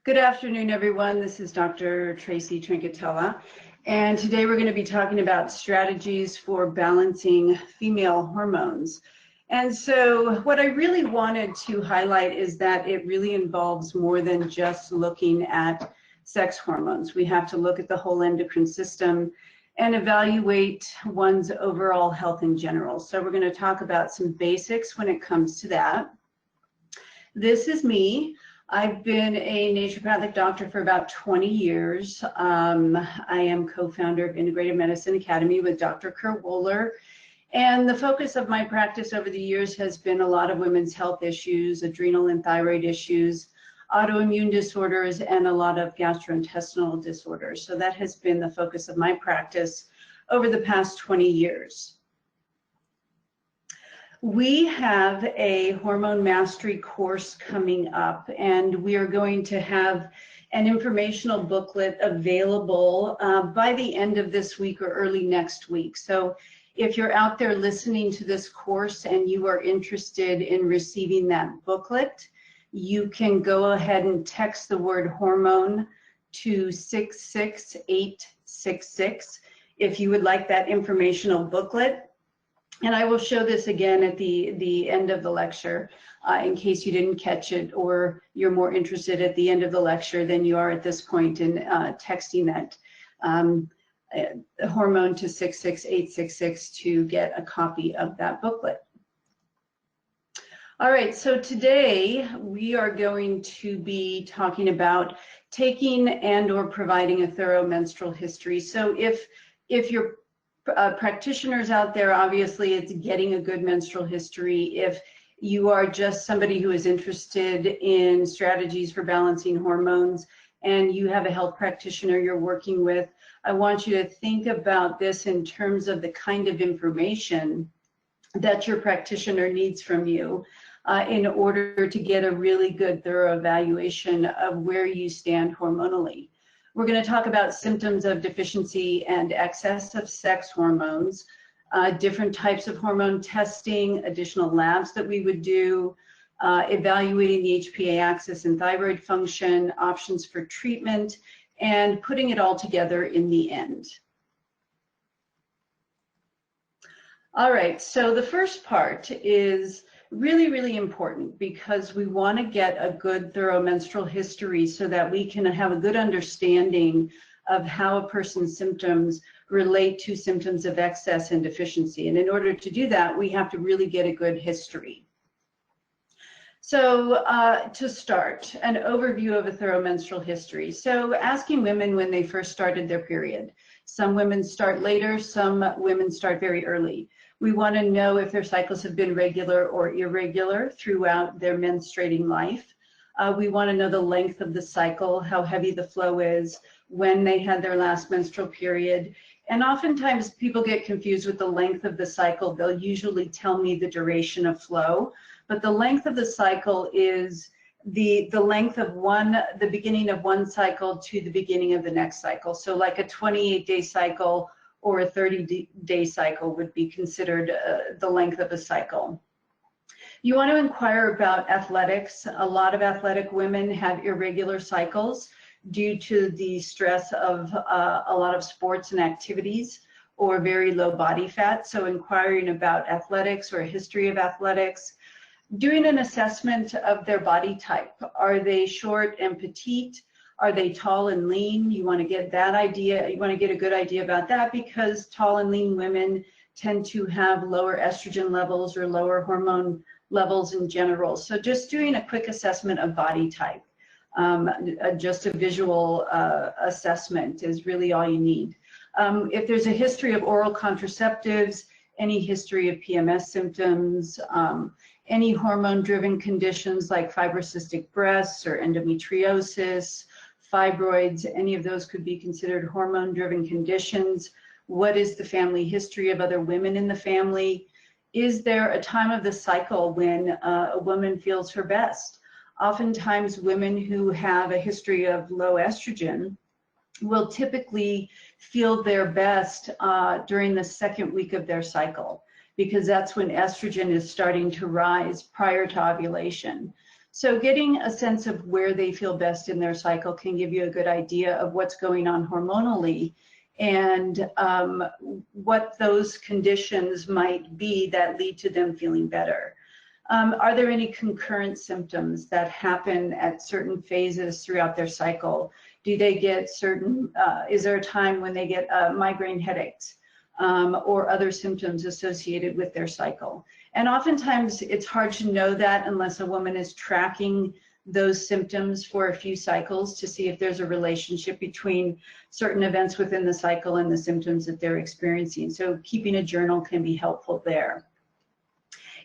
Good afternoon, everyone. This is Dr. Tracy Trincatella, and today we're going to be talking about strategies for balancing female hormones. And so what I really wanted to highlight is that it really involves more than just looking at sex hormones. We have to look at the whole endocrine system and evaluate one's overall health in general. So we're going to talk about some basics when it comes to that. This is me. I've been a naturopathic doctor for about 20 years. I am co-founder of Integrative Medicine Academy with Dr. Kurt Wohler. And the focus of my practice over the years has been a lot of women's health issues, adrenal and thyroid issues, autoimmune disorders, and a lot of gastrointestinal disorders. So that has been the focus of my practice over the past 20 years. We have a hormone mastery course coming up, and we are going to have an informational booklet available by the end of this week or early next week. So if you're out there listening to this course and you are interested in receiving that booklet, you can go ahead and text the word hormone to 66866 if you would like that informational booklet. And I will show this again at the end of the lecture in case you didn't catch it or you're more interested at the end of the lecture than you are at this point in texting that hormone to 66866 to get a copy of that booklet. All right, so today we are going to be talking about taking and or providing a thorough menstrual history. So if you're practitioners out there, obviously it's getting a good menstrual history. If you are just somebody who is interested in strategies for balancing hormones and you have a health practitioner you're working with, I want you to think about this in terms of the kind of information that your practitioner needs from you in order to get a really good, thorough evaluation of where you stand hormonally. We're going to talk about symptoms of deficiency and excess of sex hormones, different types of hormone testing, additional labs that we would do, evaluating the HPA axis and thyroid function, options for treatment, and putting it all together in the end. All right, so the first part is really important because we want to get a good, thorough menstrual history so that we can have a good understanding of how a person's symptoms relate to symptoms of excess and deficiency. And in order to do that, we have to really get a good history. So to start, an overview of a thorough menstrual history. So asking women when they first started their period. Some women start later, some women start very early. We want to know if their cycles have been regular or irregular throughout their menstruating life. We want to know the length of the cycle, how heavy the flow is, when they had their last menstrual period. And oftentimes people get confused with the length of the cycle. They'll usually tell me the duration of flow, but the length of the cycle is the length of the beginning of one cycle to the beginning of the next cycle. So like a 28-day cycle or a 30-day cycle would be considered the length of a cycle. You want to inquire about athletics. A lot of athletic women have irregular cycles due to the stress of a lot of sports and activities or very low body fat. So inquiring about athletics or a history of athletics. Doing an assessment of their body type. Are they short and petite? Are they tall and lean? You want to get that idea. You want to get a good idea about that because tall and lean women tend to have lower estrogen levels or lower hormone levels in general. So just doing a quick assessment of body type, just a visual assessment is really all you need. If there's a history of oral contraceptives, any history of PMS symptoms, any hormone-driven conditions like fibrocystic breasts or endometriosis, fibroids, any of those could be considered hormone-driven conditions. What is the family history of other women in the family? Is there a time of the cycle when a woman feels her best? Oftentimes women who have a history of low estrogen will typically feel their best during the second week of their cycle because that's when estrogen is starting to rise prior to ovulation. So getting a sense of where they feel best in their cycle can give you a good idea of what's going on hormonally and what those conditions might be that lead to them feeling better. Are there any concurrent symptoms that happen at certain phases throughout their cycle? Do they get certain, is there a time when they get migraine headaches or other symptoms associated with their cycle? And oftentimes it's hard to know that unless a woman is tracking those symptoms for a few cycles to see if there's a relationship between certain events within the cycle and the symptoms that they're experiencing. So keeping a journal can be helpful there.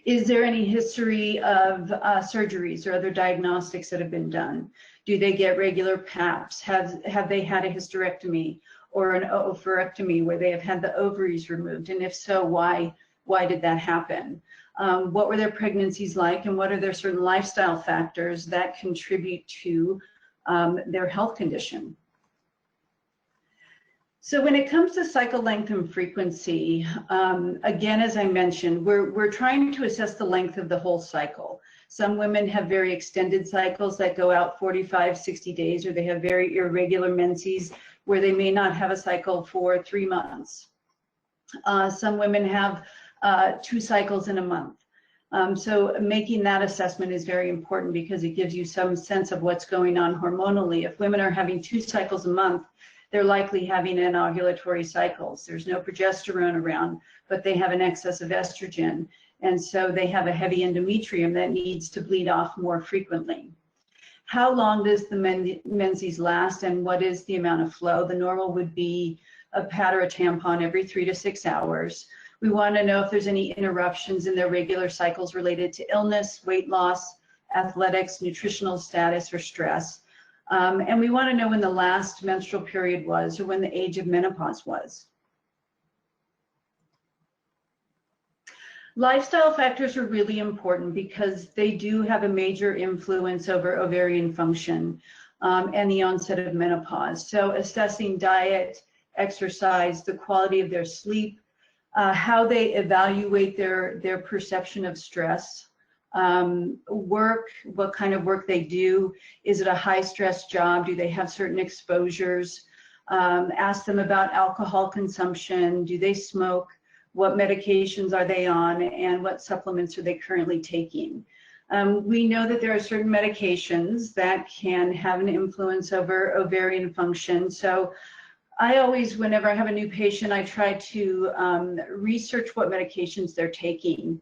Is there any history of surgeries or other diagnostics that have been done? Do they get regular PAPs? Have they had a hysterectomy or an oophorectomy where they have had the ovaries removed? And if so, why did that happen? What were their pregnancies like, and what are there certain lifestyle factors that contribute to their health condition? So when it comes to cycle length and frequency, again, as I mentioned, we're trying to assess the length of the whole cycle. Some women have very extended cycles that go out 45, 60 days, or they have very irregular menses where they may not have a cycle for 3 months. Some women have 2 cycles in a month. So making that assessment is very important because it gives you some sense of what's going on hormonally. If women are having 2 cycles a month, they're likely having anovulatory cycles. There's no progesterone around, but they have an excess of estrogen. And so they have a heavy endometrium that needs to bleed off more frequently. How long does the menses last, and what is the amount of flow? The normal would be a pad or a tampon every 3 to 6 hours. We want to know if there's any interruptions in their regular cycles related to illness, weight loss, athletics, nutritional status, or stress. And we want to know when the last menstrual period was or when the age of menopause was. Lifestyle factors are really important because they do have a major influence over ovarian function and the onset of menopause. So assessing diet, exercise, the quality of their sleep, how they evaluate their perception of stress, work, what kind of work they do. Is it a high stress job? Do they have certain exposures? Ask them about alcohol consumption. Do they smoke? What medications are they on, and what supplements are they currently taking? We know that there are certain medications that can have an influence over ovarian function. So I always, whenever I have a new patient, I try to research what medications they're taking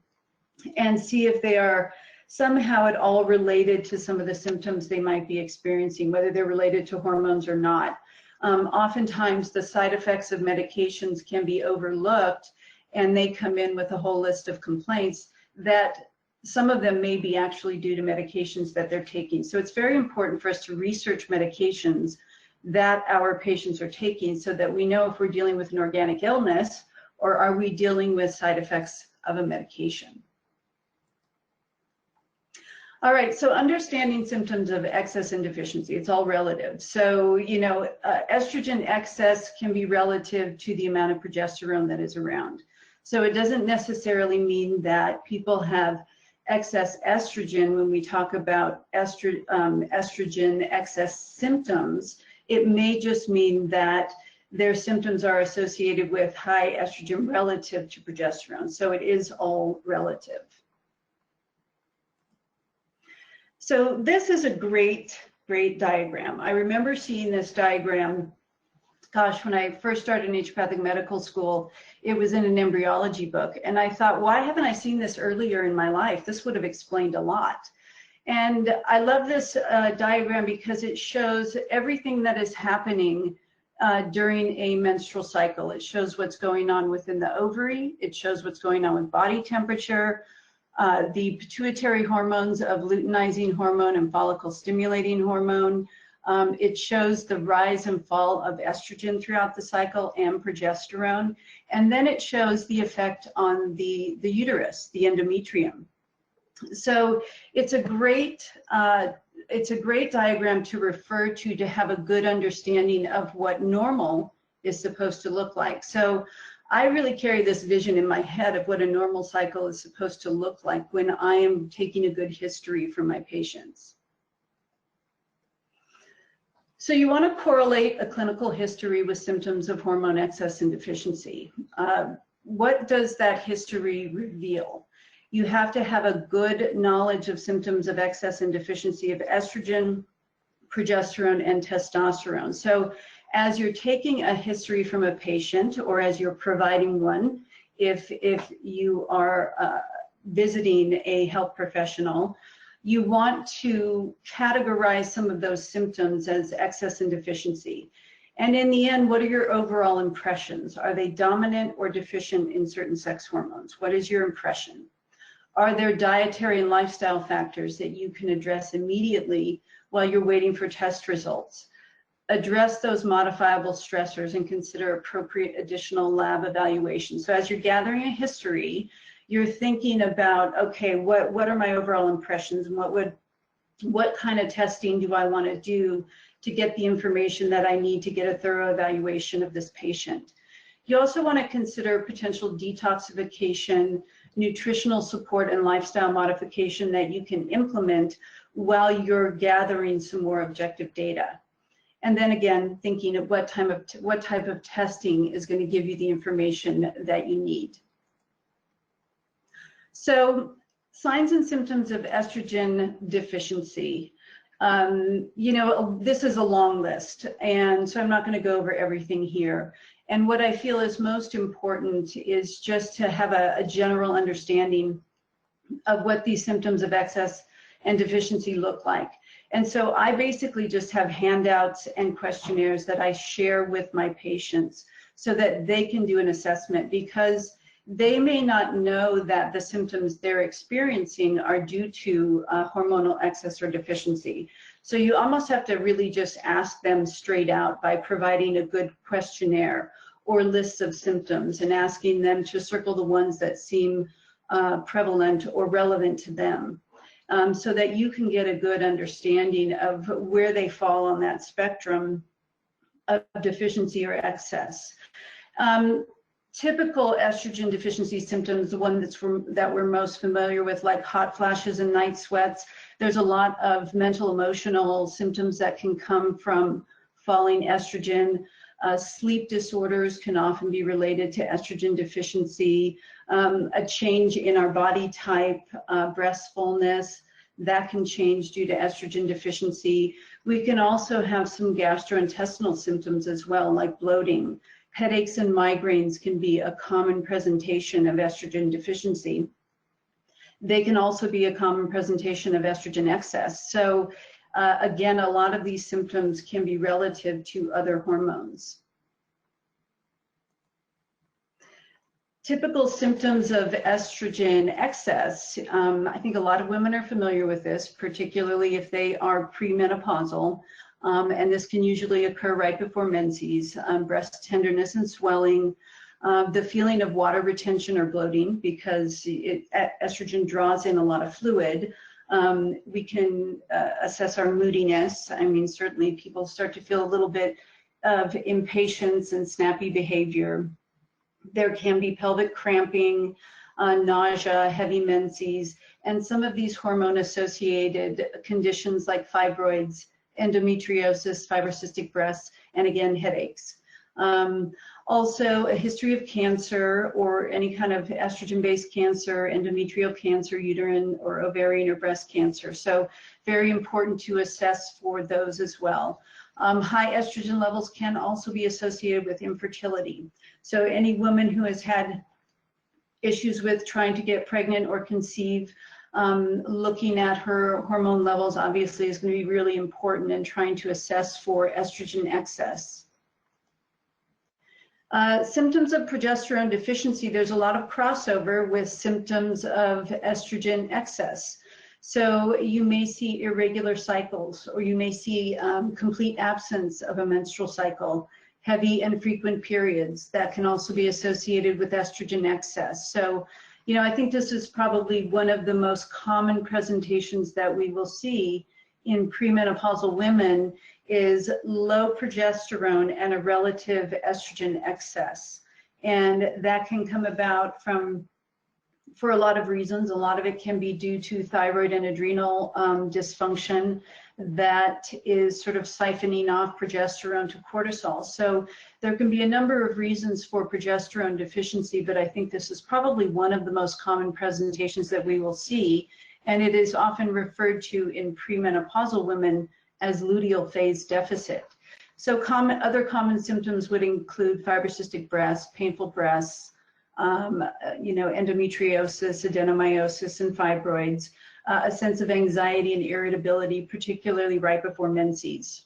and see if they are somehow at all related to some of the symptoms they might be experiencing, whether they're related to hormones or not. Oftentimes the side effects of medications can be overlooked, and they come in with a whole list of complaints that some of them may be actually due to medications that they're taking. So it's very important for us to research medications that our patients are taking so that we know if we're dealing with an organic illness or are we dealing with side effects of a medication. All right, so understanding symptoms of excess and deficiency, it's all relative. So, you know, estrogen excess can be relative to the amount of progesterone that is around. So it doesn't necessarily mean that people have excess estrogen when we talk about estrogen excess symptoms. It may just mean that their symptoms are associated with high estrogen relative to progesterone. So it is all relative. So this is a great diagram. I remember seeing this diagram, gosh, when I first started in naturopathic medical school. It was in an embryology book, and I thought, why haven't I seen this earlier in my life? This would have explained a lot. And I love this diagram because it shows everything that is happening during a menstrual cycle. It shows what's going on within the ovary. It shows what's going on with body temperature, the pituitary hormones of luteinizing hormone and follicle stimulating hormone. It shows the rise and fall of estrogen throughout the cycle and progesterone. And then it shows the effect on the uterus, the endometrium. So it's a great diagram to refer to have a good understanding of what normal is supposed to look like. So I really carry this vision in my head of what a normal cycle is supposed to look like when I am taking a good history from my patients. So you want to correlate a clinical history with symptoms of hormone excess and deficiency. What does that history reveal? You have to have a good knowledge of symptoms of excess and deficiency of estrogen, progesterone, and testosterone. So as you're taking a history from a patient, or as you're providing one, if you are visiting a health professional, you want to categorize some of those symptoms as excess and deficiency. And in the end, what are your overall impressions? Are they dominant or deficient in certain sex hormones? What is your impression? Are there dietary and lifestyle factors that you can address immediately while you're waiting for test results? Address those modifiable stressors and consider appropriate additional lab evaluations. So as you're gathering a history, you're thinking about, okay, what are my overall impressions, and what kind of testing do I want to do to get the information that I need to get a thorough evaluation of this patient. You also want to consider potential detoxification, nutritional support, and lifestyle modification that you can implement while you're gathering some more objective data. And then again, thinking of what type of testing is going to give you the information that you need. So signs and symptoms of estrogen deficiency. You know, this is a long list, and so I'm not going to go over everything here. And what I feel is most important is just to have a general understanding of what these symptoms of excess and deficiency look like. And so I basically just have handouts and questionnaires that I share with my patients so that they can do an assessment, because they may not know that the symptoms they're experiencing are due to hormonal excess or deficiency. So you almost have to really just ask them straight out by providing a good questionnaire or lists of symptoms and asking them to circle the ones that seem prevalent or relevant to them, so that you can get a good understanding of where they fall on that spectrum of deficiency or excess. Typical estrogen deficiency symptoms, the one that we're most familiar with, like hot flashes and night sweats. There's a lot of mental, emotional symptoms that can come from falling estrogen. Sleep disorders can often be related to estrogen deficiency. A change in our body type, breast fullness, that can change due to estrogen deficiency. We can also have some gastrointestinal symptoms as well, like bloating. Headaches and migraines can be a common presentation of estrogen deficiency. They can also be a common presentation of estrogen excess. So again, a lot of these symptoms can be relative to other hormones. Typical symptoms of estrogen excess, I think a lot of women are familiar with this, particularly if they are premenopausal. And this can usually occur right before menses. Breast tenderness and swelling, the feeling of water retention or bloating, because estrogen draws in a lot of fluid. We can assess our moodiness. I mean, certainly people start to feel a little bit of impatience and snappy behavior. There can be pelvic cramping, nausea, heavy menses, and some of these hormone-associated conditions like fibroids, endometriosis, fibrocystic breasts, and again, headaches. Also, a history of cancer or any kind of estrogen-based cancer, endometrial cancer, uterine or ovarian or breast cancer. So very important to assess for those as well. High estrogen levels can also be associated with infertility. So any woman who has had issues with trying to get pregnant or conceive, looking at her hormone levels obviously is going to be really important in trying to assess for estrogen excess. Symptoms of progesterone deficiency, there's a lot of crossover with symptoms of estrogen excess. So you may see irregular cycles, or you may see complete absence of a menstrual cycle, heavy and frequent periods that can also be associated with estrogen excess. So, you know, I think this is probably one of the most common presentations that we will see in premenopausal women is low progesterone and a relative estrogen excess. And that can come about for a lot of reasons. A lot of it can be due to thyroid and adrenal dysfunction that is sort of siphoning off progesterone to cortisol. So there can be a number of reasons for progesterone deficiency, but I think this is probably one of the most common presentations that we will see, and it is often referred to in premenopausal women as luteal phase deficit. So other common symptoms would include fibrocystic breasts, painful breasts, endometriosis, adenomyosis, and fibroids, a sense of anxiety and irritability, particularly right before menses,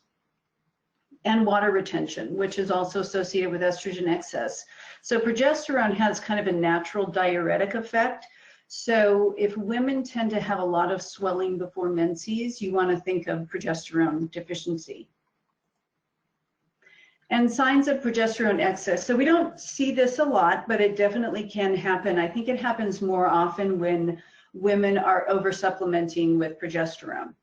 and water retention, which is also associated with estrogen excess. So progesterone has kind of a natural diuretic effect. So if women tend to have a lot of swelling before menses, you want to think of progesterone deficiency. And signs of progesterone excess. So we don't see this a lot, but it definitely can happen. I think it happens more often when women are over-supplementing with progesterone.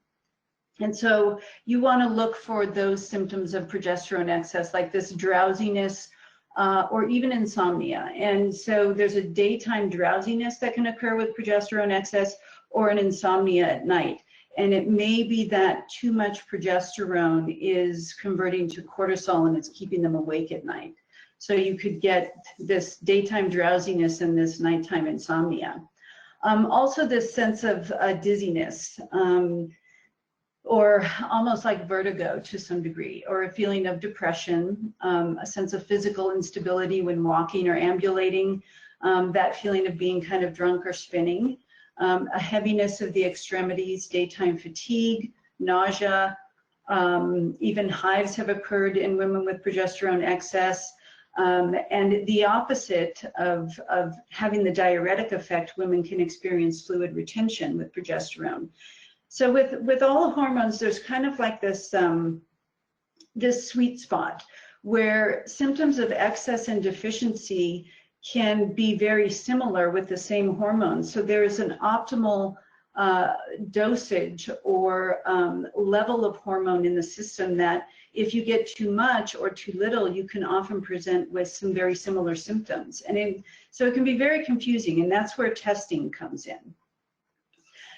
And so you want to look for those symptoms of progesterone excess, like this drowsiness or even insomnia. And so there's a daytime drowsiness that can occur with progesterone excess, or an insomnia at night. And it may be that too much progesterone is converting to cortisol and it's keeping them awake at night. So you could get this daytime drowsiness and this nighttime insomnia. Also this sense of dizziness, or almost like vertigo to some degree, or a feeling of depression, a sense of physical instability when walking or ambulating, that feeling of being kind of drunk or spinning. A heaviness of the extremities, daytime fatigue, nausea, even hives have occurred in women with progesterone excess. And the opposite of having the diuretic effect, women can experience fluid retention with progesterone. So with all the hormones, there's kind of like this, this sweet spot where symptoms of excess and deficiency can be very similar with the same hormones. So there is an optimal dosage or level of hormone in the system that if you get too much or too little, you can often present with some very similar symptoms. And so it can be very confusing, and that's where testing comes in.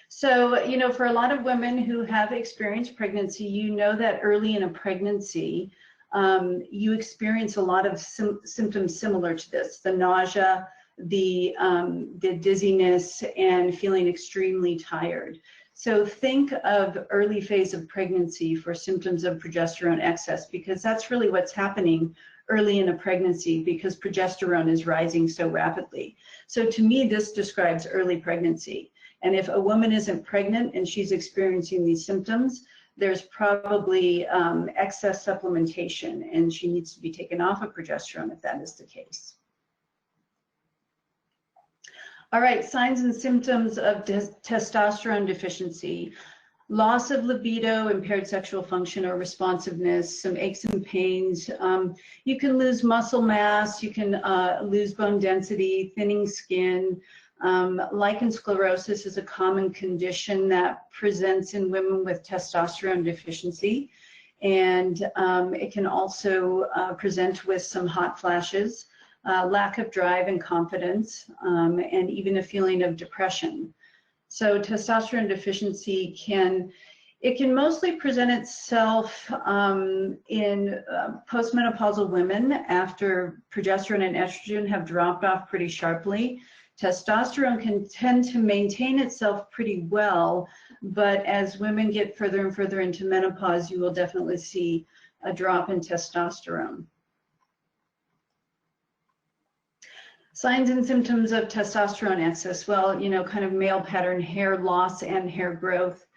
So, for a lot of women who have experienced pregnancy, that early in a pregnancy, you experience a lot of symptoms similar to this: the nausea, the dizziness, and feeling extremely tired. So think of early phase of pregnancy for symptoms of progesterone excess, because that's really what's happening early in a pregnancy, because progesterone is rising so rapidly. So to me, this describes early pregnancy. And if a woman isn't pregnant and she's experiencing these symptoms, there's probably excess supplementation, and she needs to be taken off of progesterone if that is the case. All right, signs and symptoms of testosterone deficiency: loss of libido, impaired sexual function or responsiveness, some aches and pains. You can lose muscle mass, you can lose bone density, thinning skin. Lichen sclerosis is a common condition that presents in women with testosterone deficiency, and it can also present with some hot flashes, lack of drive and confidence, and even a feeling of depression. So testosterone deficiency can mostly present itself in postmenopausal women after progesterone and estrogen have dropped off pretty sharply. Testosterone can tend to maintain itself pretty well, but as women get further and further into menopause, you will definitely see a drop in testosterone. Signs and symptoms of testosterone excess: well, kind of male pattern hair loss and hair growth,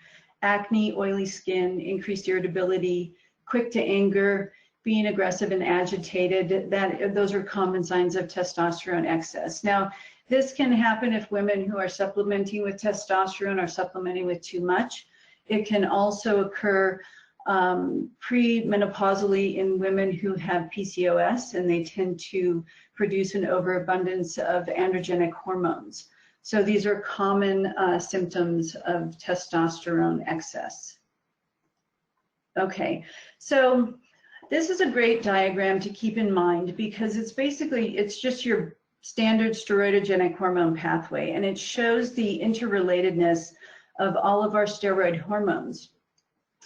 acne, oily skin, increased irritability, quick to anger, being aggressive and agitated. Those are common signs of testosterone excess. Now, this can happen if women who are supplementing with testosterone are supplementing with too much. It can also occur premenopausally in women who have PCOS, and they tend to produce an overabundance of androgenic hormones. So these are common symptoms of testosterone excess. Okay, so This is a great diagram to keep in mind because it's just your standard steroidogenic hormone pathway, and it shows the interrelatedness of all of our steroid hormones.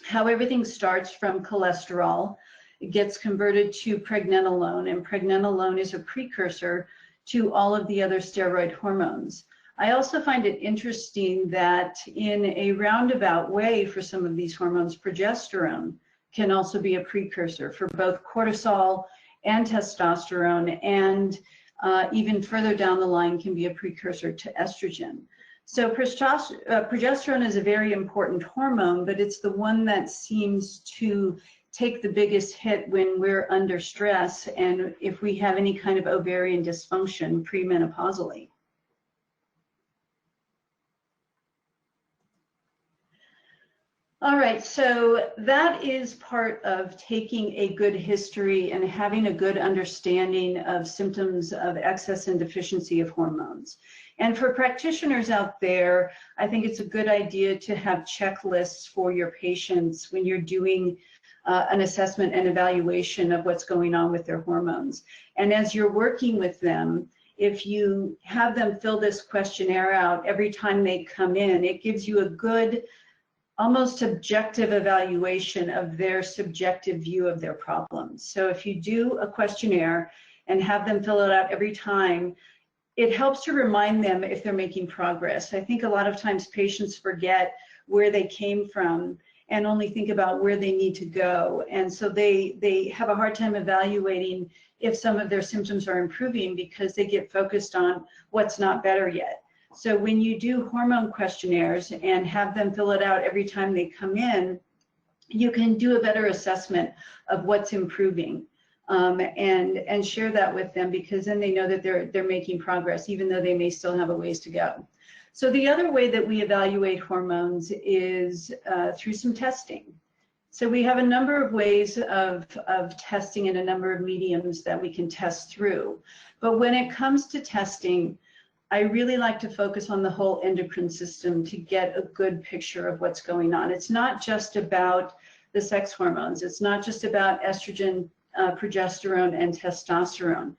How everything starts from cholesterol, it gets converted to pregnenolone, and pregnenolone is a precursor to all of the other steroid hormones. I also find it interesting that in a roundabout way for some of these hormones, progesterone can also be a precursor for both cortisol and testosterone, and even further down the line can be a precursor to estrogen. So progesterone is a very important hormone, but it's the one that seems to take the biggest hit when we're under stress and if we have any kind of ovarian dysfunction premenopausally. All right, so that is part of taking a good history and having a good understanding of symptoms of excess and deficiency of hormones. And for practitioners out there, I think it's a good idea to have checklists for your patients when you're doing an assessment and evaluation of what's going on with their hormones. And as you're working with them, if you have them fill this questionnaire out every time they come in, it gives you a good, almost objective evaluation of their subjective view of their problems. So if you do a questionnaire and have them fill it out every time, it helps to remind them if they're making progress. I think a lot of times patients forget where they came from and only think about where they need to go. And so they have a hard time evaluating if some of their symptoms are improving because they get focused on what's not better yet. So when you do hormone questionnaires and have them fill it out every time they come in, you can do a better assessment of what's improving and share that with them, because then they know that they're making progress, even though they may still have a ways to go. So the other way that we evaluate hormones is through some testing. So we have a number of ways of testing and a number of mediums that we can test through. But when it comes to testing, I really like to focus on the whole endocrine system to get a good picture of what's going on. It's not just about the sex hormones. It's not just about estrogen, progesterone, and testosterone.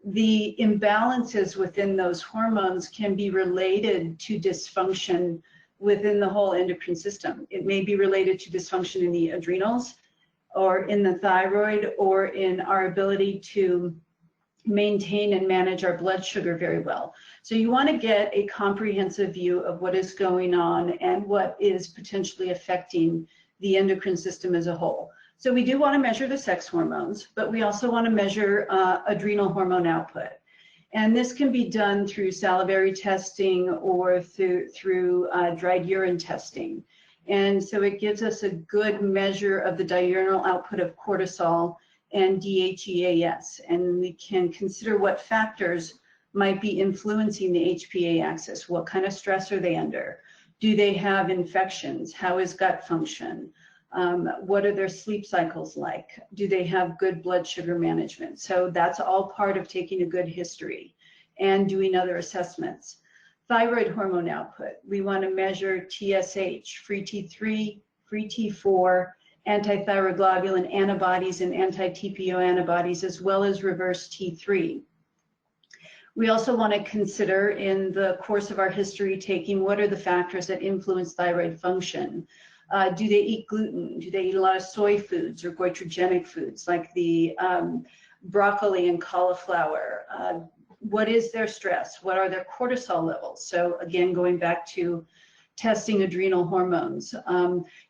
The imbalances within those hormones can be related to dysfunction within the whole endocrine system. It may be related to dysfunction in the adrenals or in the thyroid or in our ability to maintain and manage our blood sugar very well. So you want to get a comprehensive view of what is going on and what is potentially affecting the endocrine system as a whole. So we do want to measure the sex hormones, but we also want to measure adrenal hormone output. And this can be done through salivary testing or through dried urine testing. And so it gives us a good measure of the diurnal output of cortisol and DHEAS, and we can consider what factors might be influencing the HPA axis. What kind of stress are they under? Do they have infections? How is gut function? What are their sleep cycles like? Do they have good blood sugar management? So that's all part of taking a good history and doing other assessments. Thyroid hormone output. We want to measure TSH, free T3, free T4, antithyroglobulin antibodies and anti-TPO antibodies, as well as reverse T3. We also want to consider in the course of our history taking what are the factors that influence thyroid function. Do they eat gluten? Do they eat a lot of soy foods or goitrogenic foods like the broccoli and cauliflower? What is their stress? What are their cortisol levels? So again, going back to testing adrenal hormones.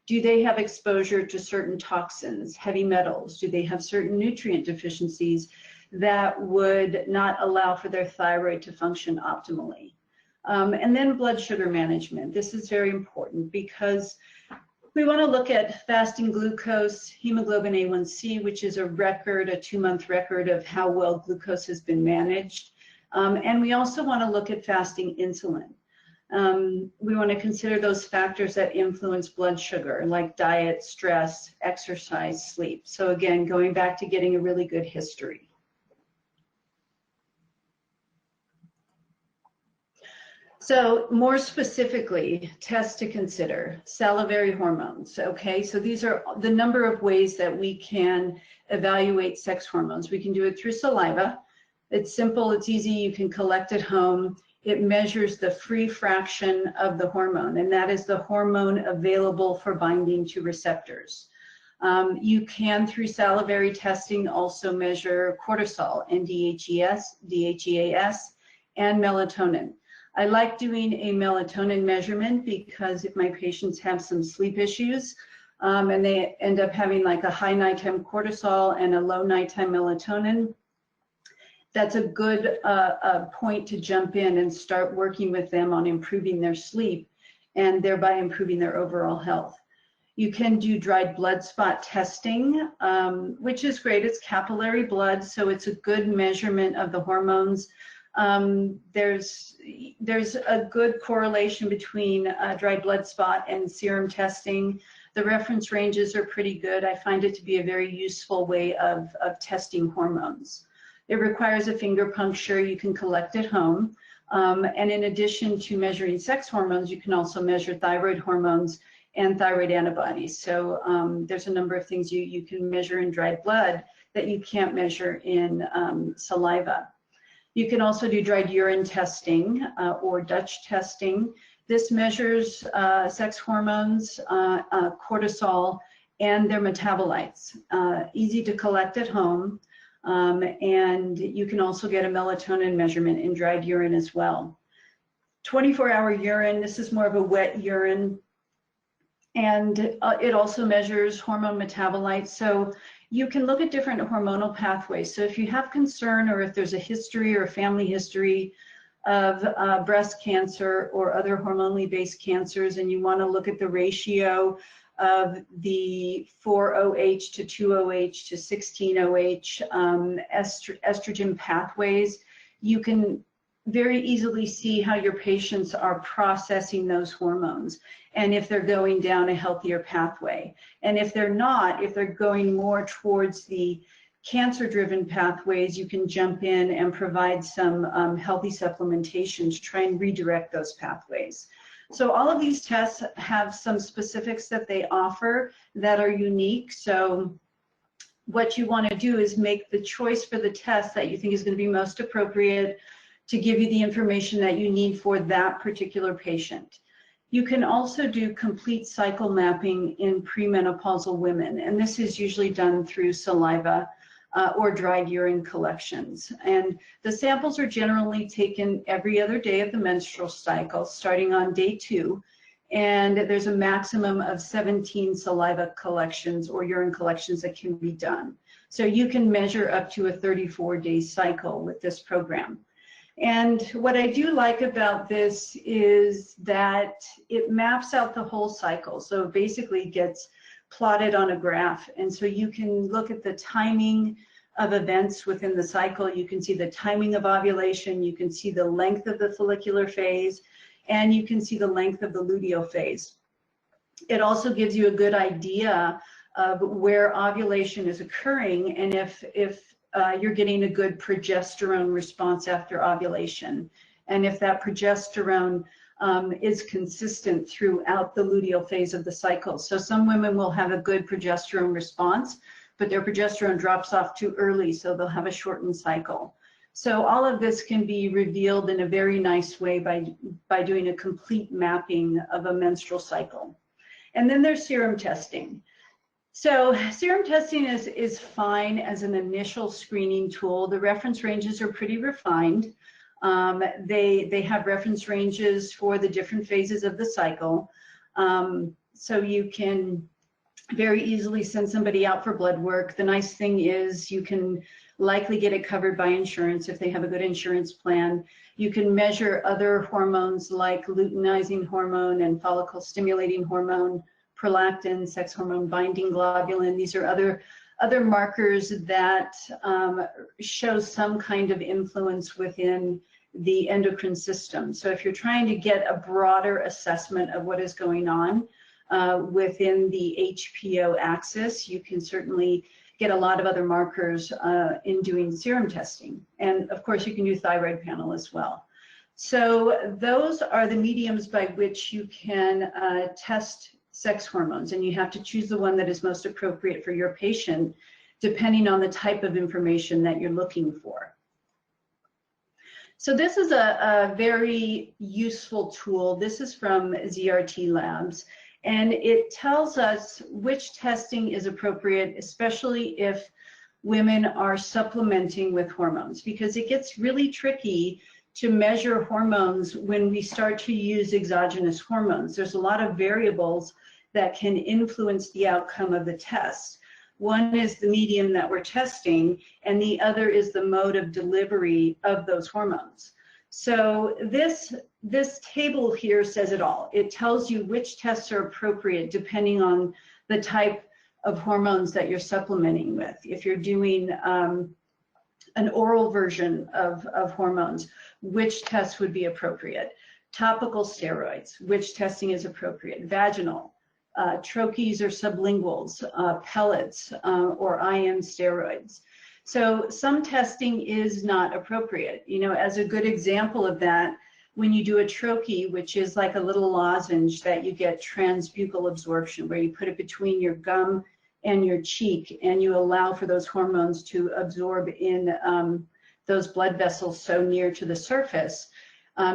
Do they have exposure to certain toxins, heavy metals? Do they have certain nutrient deficiencies that would not allow for their thyroid to function optimally? And then blood sugar management. This is very important because we want to look at fasting glucose, hemoglobin A1C, which is a record, a 2-month record of how well glucose has been managed. And we also want to look at fasting insulin. We want to consider those factors that influence blood sugar, like diet, stress, exercise, sleep. So again, going back to getting a really good history. So more specifically, tests to consider: salivary hormones. Okay, so these are the number of ways that we can evaluate sex hormones. We can do it through saliva. It's simple, it's easy, you can collect at home. It measures the free fraction of the hormone, and that is the hormone available for binding to receptors. You can, through salivary testing, also measure cortisol, NDHES, DHEAS, and melatonin. I like doing a melatonin measurement because if my patients have some sleep issues and they end up having like a high nighttime cortisol and a low nighttime melatonin, that's a good point to jump in and start working with them on improving their sleep and thereby improving their overall health. You can do dried blood spot testing, which is great. It's capillary blood, so it's a good measurement of the hormones. There's a good correlation between dried blood spot and serum testing. The reference ranges are pretty good. I find it to be a very useful way of testing hormones. It requires a finger puncture. You can collect at home. And in addition to measuring sex hormones, you can also measure thyroid hormones and thyroid antibodies. So there's a number of things you can measure in dried blood that you can't measure in saliva. You can also do dried urine testing or Dutch testing. This measures sex hormones, cortisol, and their metabolites. Easy to collect at home. And you can also get a melatonin measurement in dried urine as well. 24-hour urine, this is more of a wet urine. And it also measures hormone metabolites. So you can look at different hormonal pathways. So if you have concern or if there's a history or a family history of breast cancer or other hormonally based cancers, and you want to look at the ratio of the 4-OH to 2-OH to 16-OH estrogen pathways, you can very easily see how your patients are processing those hormones and if they're going down a healthier pathway. And if they're not, if they're going more towards the cancer-driven pathways, you can jump in and provide some healthy supplementation to try and redirect those pathways. So all of these tests have some specifics that they offer that are unique. So what you want to do is make the choice for the test that you think is going to be most appropriate to give you the information that you need for that particular patient. You can also do complete cycle mapping in premenopausal women, and this is usually done through saliva or dried urine collections. And the samples are generally taken every other day of the menstrual cycle, starting on day 2. And there's a maximum of 17 saliva collections or urine collections that can be done. So you can measure up to a 34-day cycle with this program. And what I do like about this is that it maps out the whole cycle. So it basically gets plotted on a graph. And so you can look at the timing of events within the cycle. You can see the timing of ovulation. You can see the length of the follicular phase, and you can see the length of the luteal phase. It also gives you a good idea of where ovulation is occurring and if you're getting a good progesterone response after ovulation, and if that progesterone is consistent throughout the luteal phase of the cycle. So some women will have a good progesterone response, but their progesterone drops off too early, so they'll have a shortened cycle. So all of this can be revealed in a very nice way by doing a complete mapping of a menstrual cycle. And then there's serum testing. So serum testing is fine as an initial screening tool. The reference ranges are pretty refined. They have reference ranges for the different phases of the cycle. So you can very easily send somebody out for blood work. The nice thing is you can likely get it covered by insurance if they have a good insurance plan. You can measure other hormones like luteinizing hormone and follicle stimulating hormone, prolactin, sex hormone binding globulin. These are other markers that show some kind of influence within the endocrine system. So if you're trying to get a broader assessment of what is going on within the HPO axis, you can certainly get a lot of other markers in doing serum testing. And of course, you can do thyroid panel as well. So those are the mediums by which you can test sex hormones, and you have to choose the one that is most appropriate for your patient, depending on the type of information that you're looking for. So this is a very useful tool. This is from ZRT Labs, and it tells us which testing is appropriate, especially if women are supplementing with hormones, because it gets really tricky to measure hormones when we start to use exogenous hormones. There's a lot of variables that can influence the outcome of the test. One is the medium that we're testing, and the other is the mode of delivery of those hormones. So this table here says it all. It tells you which tests are appropriate depending on the type of hormones that you're supplementing with. If you're doing an oral version of hormones, which tests would be appropriate? Topical steroids, which testing is appropriate? Vaginal, troches or sublinguals, pellets, or IM steroids. So some testing is not appropriate. You know, as a good example of that, when you do a troche, which is like a little lozenge that you get transbuccal absorption, where you put it between your gum and your cheek, and you allow for those hormones to absorb in those blood vessels so near to the surface,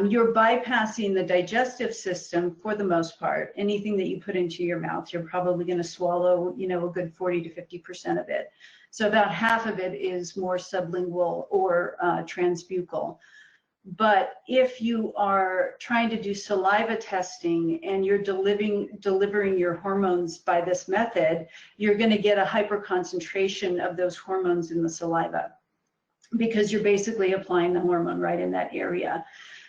you're bypassing the digestive system for the most part. Anything that you put into your mouth, you're probably going to swallow, you know, a good 40 to 50% of it. So about half of it is more sublingual or transbuccal. But if you are trying to do saliva testing and you're delivering your hormones by this method, you're going to get a hyperconcentration of those hormones in the saliva, because you're basically applying the hormone right in that area.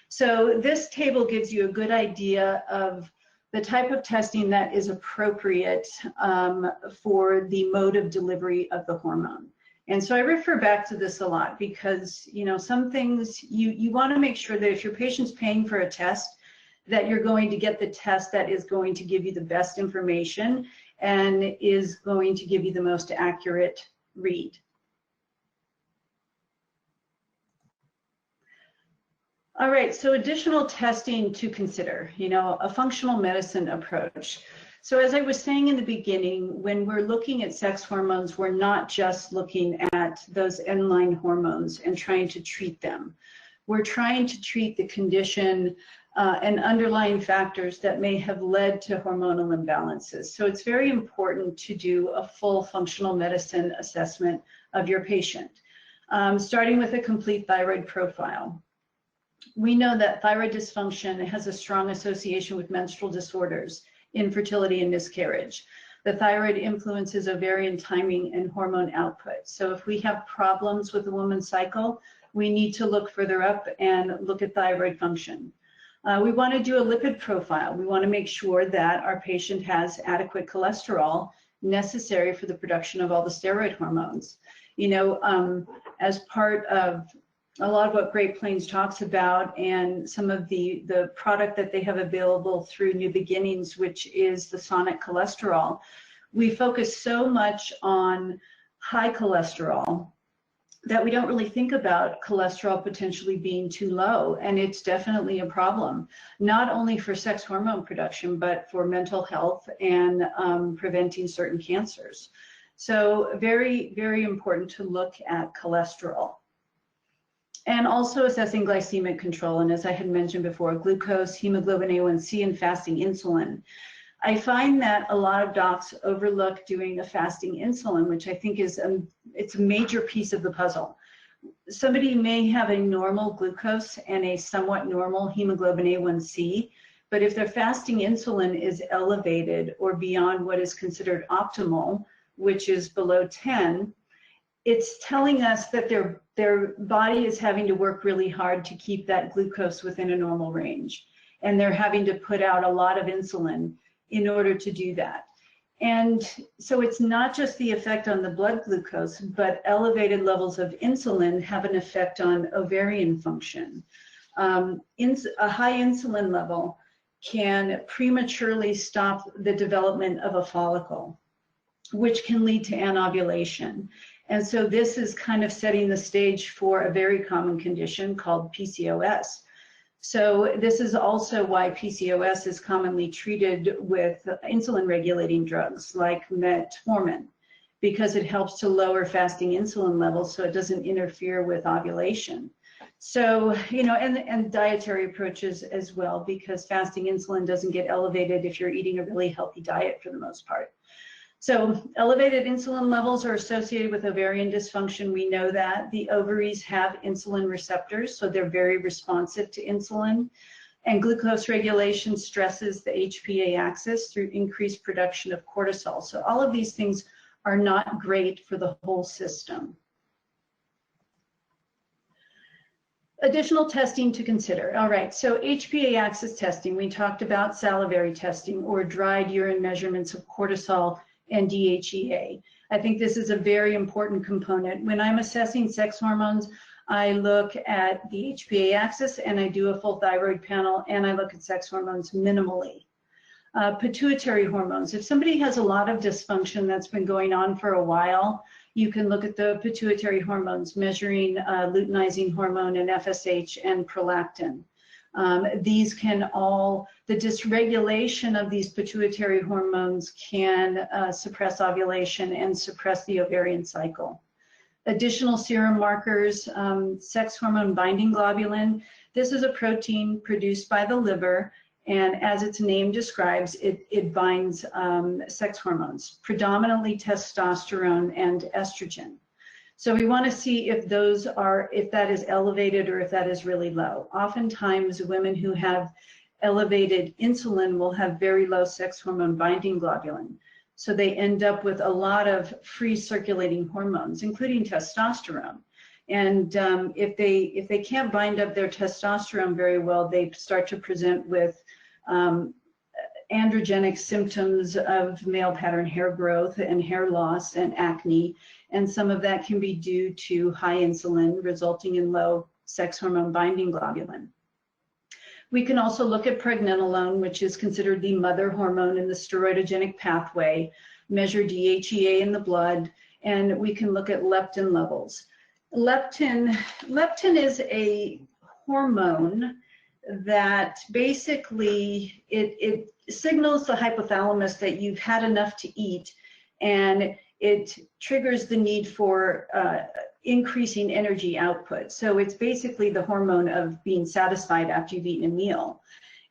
So this table gives you a good idea of the type of testing that is appropriate for the mode of delivery of the hormone. And so I refer back to this a lot because, you know, some things you want to make sure that if your patient's paying for a test, that you're going to get the test that is going to give you the best information and is going to give you the most accurate read. All right, so additional testing to consider, you know, a functional medicine approach. So as I was saying in the beginning, when we're looking at sex hormones, we're not just looking at those end-line hormones and trying to treat them. We're trying to treat the condition and underlying factors that may have led to hormonal imbalances. So it's very important to do a full functional medicine assessment of your patient, starting with a complete thyroid profile. We know that thyroid dysfunction has a strong association with menstrual disorders, infertility, and miscarriage. The thyroid influences ovarian timing and hormone output. So if we have problems with the woman's cycle, we need to look further up and look at thyroid function. We want to do a lipid profile. We want to make sure that our patient has adequate cholesterol necessary for the production of all the steroid hormones. You know, as part of a lot of what Great Plains talks about and some of the product that they have available through New Beginnings, which is the sonic cholesterol, we focus so much on high cholesterol that we don't really think about cholesterol potentially being too low. And it's definitely a problem, not only for sex hormone production, but for mental health and preventing certain cancers. So very, very important to look at cholesterol. And also assessing glycemic control. And as I had mentioned before, glucose, hemoglobin A1C, and fasting insulin. I find that a lot of docs overlook doing a fasting insulin, which I think is it's a major piece of the puzzle. Somebody may have a normal glucose and a somewhat normal hemoglobin A1C, but if their fasting insulin is elevated or beyond what is considered optimal, which is below 10, it's telling us that their body is having to work really hard to keep that glucose within a normal range. And they're having to put out a lot of insulin in order to do that. And so it's not just the effect on the blood glucose, but elevated levels of insulin have an effect on ovarian function. A high insulin level can prematurely stop the development of a follicle, which can lead to anovulation. And so this is kind of setting the stage for a very common condition called PCOS. So this is also why PCOS is commonly treated with insulin-regulating drugs like metformin, because it helps to lower fasting insulin levels so it doesn't interfere with ovulation. So, you know, and dietary approaches as well, because fasting insulin doesn't get elevated if you're eating a really healthy diet for the most part. So elevated insulin levels are associated with ovarian dysfunction. We know that the ovaries have insulin receptors, so they're very responsive to insulin. And glucose regulation stresses the HPA axis through increased production of cortisol. So all of these things are not great for the whole system. Additional testing to consider. All right, so HPA axis testing, we talked about salivary testing or dried urine measurements of cortisol and DHEA. I think this is a very important component. When I'm assessing sex hormones, I look at the HPA axis and I do a full thyroid panel and I look at sex hormones minimally. Pituitary hormones. If somebody has a lot of dysfunction that's been going on for a while, you can look at the pituitary hormones, measuring luteinizing hormone and FSH and prolactin. These can all, the dysregulation of these pituitary hormones can suppress ovulation and suppress the ovarian cycle. Additional serum markers, sex hormone binding globulin. This is a protein produced by the liver, and as its name describes, it binds sex hormones, predominantly testosterone and estrogen. So we want to see if those are, if that is elevated or if that is really low. Oftentimes, women who have elevated insulin will have very low sex hormone binding globulin. So they end up with a lot of free circulating hormones, including testosterone. And if they can't bind up their testosterone very well, they start to present with androgenic symptoms of male pattern hair growth and hair loss and acne. And some of that can be due to high insulin, resulting in low sex hormone binding globulin. We can also look at pregnenolone, which is considered the mother hormone in the steroidogenic pathway, measure DHEA in the blood, and we can look at leptin levels. Leptin is a hormone that basically it signals the hypothalamus that you've had enough to eat, and it triggers the need for increasing energy output. So it's basically the hormone of being satisfied after you've eaten a meal.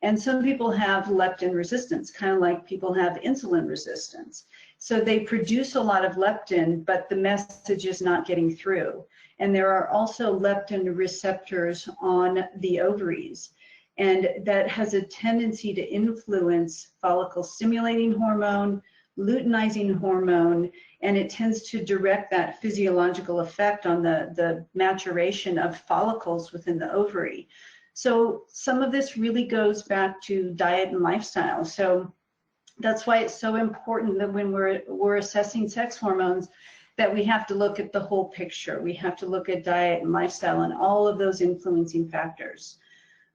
And some people have leptin resistance, kind of like people have insulin resistance. So they produce a lot of leptin, but the message is not getting through. And there are also leptin receptors on the ovaries. And that has a tendency to influence follicle stimulating hormone, luteinizing hormone, and it tends to direct that physiological effect on the maturation of follicles within the ovary. So some of this really goes back to diet and lifestyle. So that's why it's so important that when we're assessing sex hormones, that we have to look at the whole picture. We have to look at diet and lifestyle and all of those influencing factors.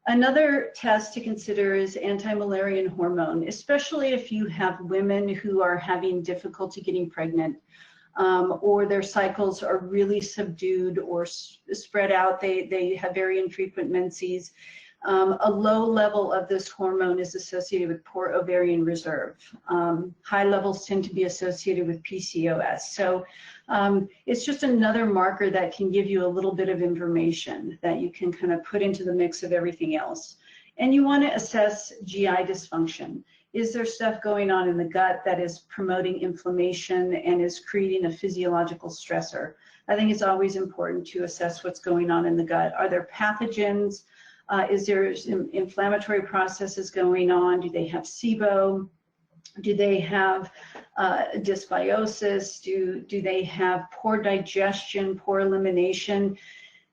Another test to consider is anti-Müllerian hormone, especially if you have women who are having difficulty getting pregnant, or their cycles are really subdued or spread out. They have very infrequent menses. A low level of this hormone is associated with poor ovarian reserve. High levels tend to be associated with PCOS. So it's just another marker that can give you a little bit of information that you can kind of put into the mix of everything else. And you want to assess GI dysfunction. Is there stuff going on in the gut that is promoting inflammation and is creating a physiological stressor? I think it's always important to assess what's going on in the gut. Are there pathogens? Is there some inflammatory processes going on? Do they have SIBO? Do they have dysbiosis? Do they have poor digestion, poor elimination?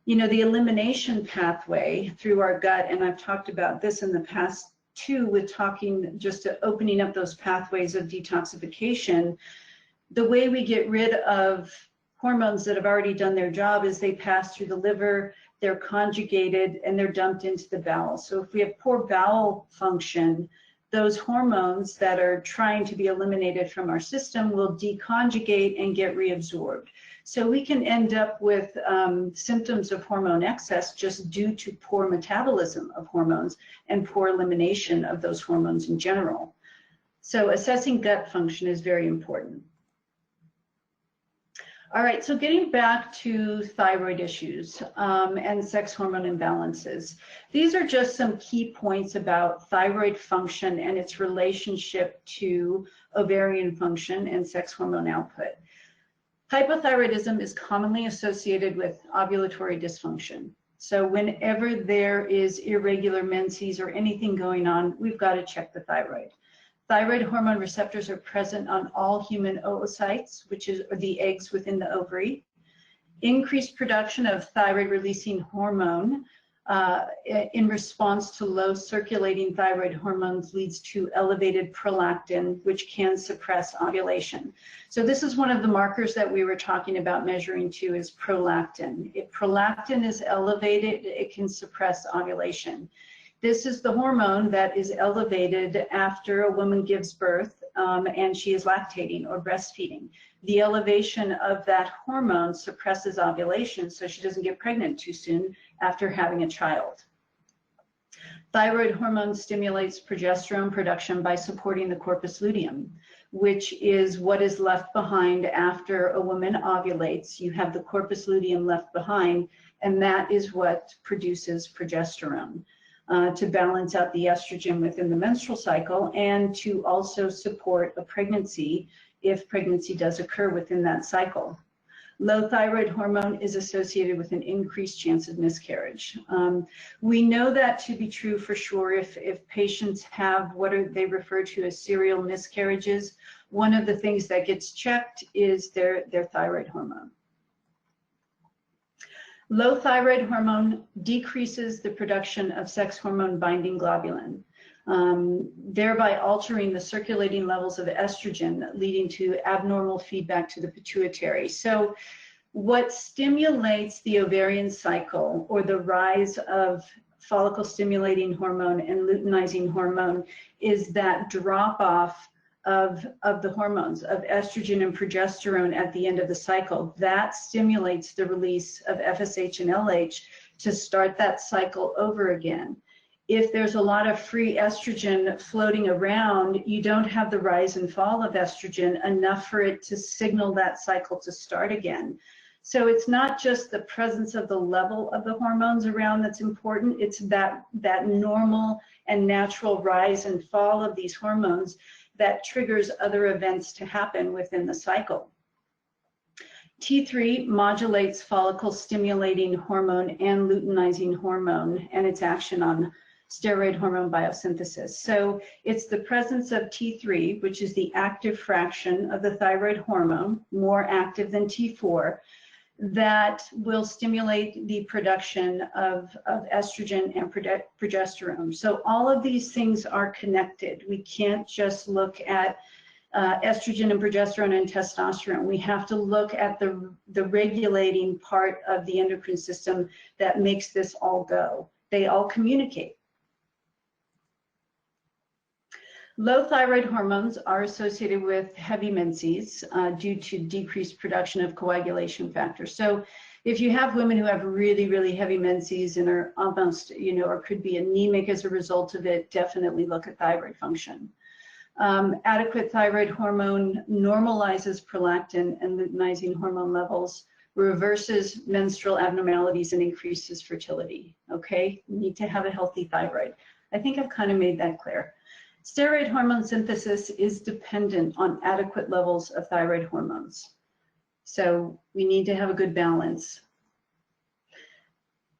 You know, the elimination pathway through our gut, and I've talked about this in the past too, with talking just to opening up those pathways of detoxification. The way we get rid of hormones that have already done their job is they pass through the liver, they're conjugated, and they're dumped into the bowel. So if we have poor bowel function, those hormones that are trying to be eliminated from our system will deconjugate and get reabsorbed. So we can end up with symptoms of hormone excess just due to poor metabolism of hormones and poor elimination of those hormones in general. So assessing gut function is very important. All right, so getting back to thyroid issues and sex hormone imbalances. These are just some key points about thyroid function and its relationship to ovarian function and sex hormone output. Hypothyroidism is commonly associated with ovulatory dysfunction. So whenever there is irregular menses or anything going on, we've got to check the thyroid. Thyroid hormone receptors are present on all human oocytes, which is the eggs within the ovary. Increased production of thyroid-releasing hormone in response to low circulating thyroid hormones leads to elevated prolactin, which can suppress ovulation. So this is one of the markers that we were talking about measuring too, is prolactin. If prolactin is elevated, it can suppress ovulation. This is the hormone that is elevated after a woman gives birth and she is lactating or breastfeeding. The elevation of that hormone suppresses ovulation, so she doesn't get pregnant too soon after having a child. Thyroid hormone stimulates progesterone production by supporting the corpus luteum, which is what is left behind after a woman ovulates. You have the corpus luteum left behind, and that is what produces progesterone. To balance out the estrogen within the menstrual cycle and to also support a pregnancy if pregnancy does occur within that cycle. Low thyroid hormone is associated with an increased chance of miscarriage. We know that to be true for sure if patients have what they refer to as serial miscarriages. One of the things that gets checked is their thyroid hormone. Low thyroid hormone decreases the production of sex hormone binding globulin, thereby altering the circulating levels of estrogen, leading to abnormal feedback to the pituitary. So what stimulates the ovarian cycle or the rise of follicle stimulating hormone and luteinizing hormone is that drop off of the hormones of estrogen and progesterone at the end of the cycle. That stimulates the release of FSH and LH to start that cycle over again. If there's a lot of free estrogen floating around, you don't have the rise and fall of estrogen enough for it to signal that cycle to start again. So it's not just the presence of the level of the hormones around that's important, it's that normal and natural rise and fall of these hormones that triggers other events to happen within the cycle. T3 modulates follicle stimulating hormone and luteinizing hormone and its action on steroid hormone biosynthesis. So it's the presence of T3, which is the active fraction of the thyroid hormone, more active than T4, that will stimulate the production of estrogen and progesterone. So all of these things are connected. We can't just look at estrogen and progesterone and testosterone. We have to look at the regulating part of the endocrine system that makes this all go. They all communicate. Low thyroid hormones are associated with heavy menses due to decreased production of coagulation factors. So if you have women who have really, really heavy menses and are almost, or could be anemic as a result of it, definitely look at thyroid function. Adequate thyroid hormone normalizes prolactin and luteinizing hormone levels, reverses menstrual abnormalities, and increases fertility. Okay, you need to have a healthy thyroid. I think I've kind of made that clear. Steroid hormone synthesis is dependent on adequate levels of thyroid hormones. So we need to have a good balance.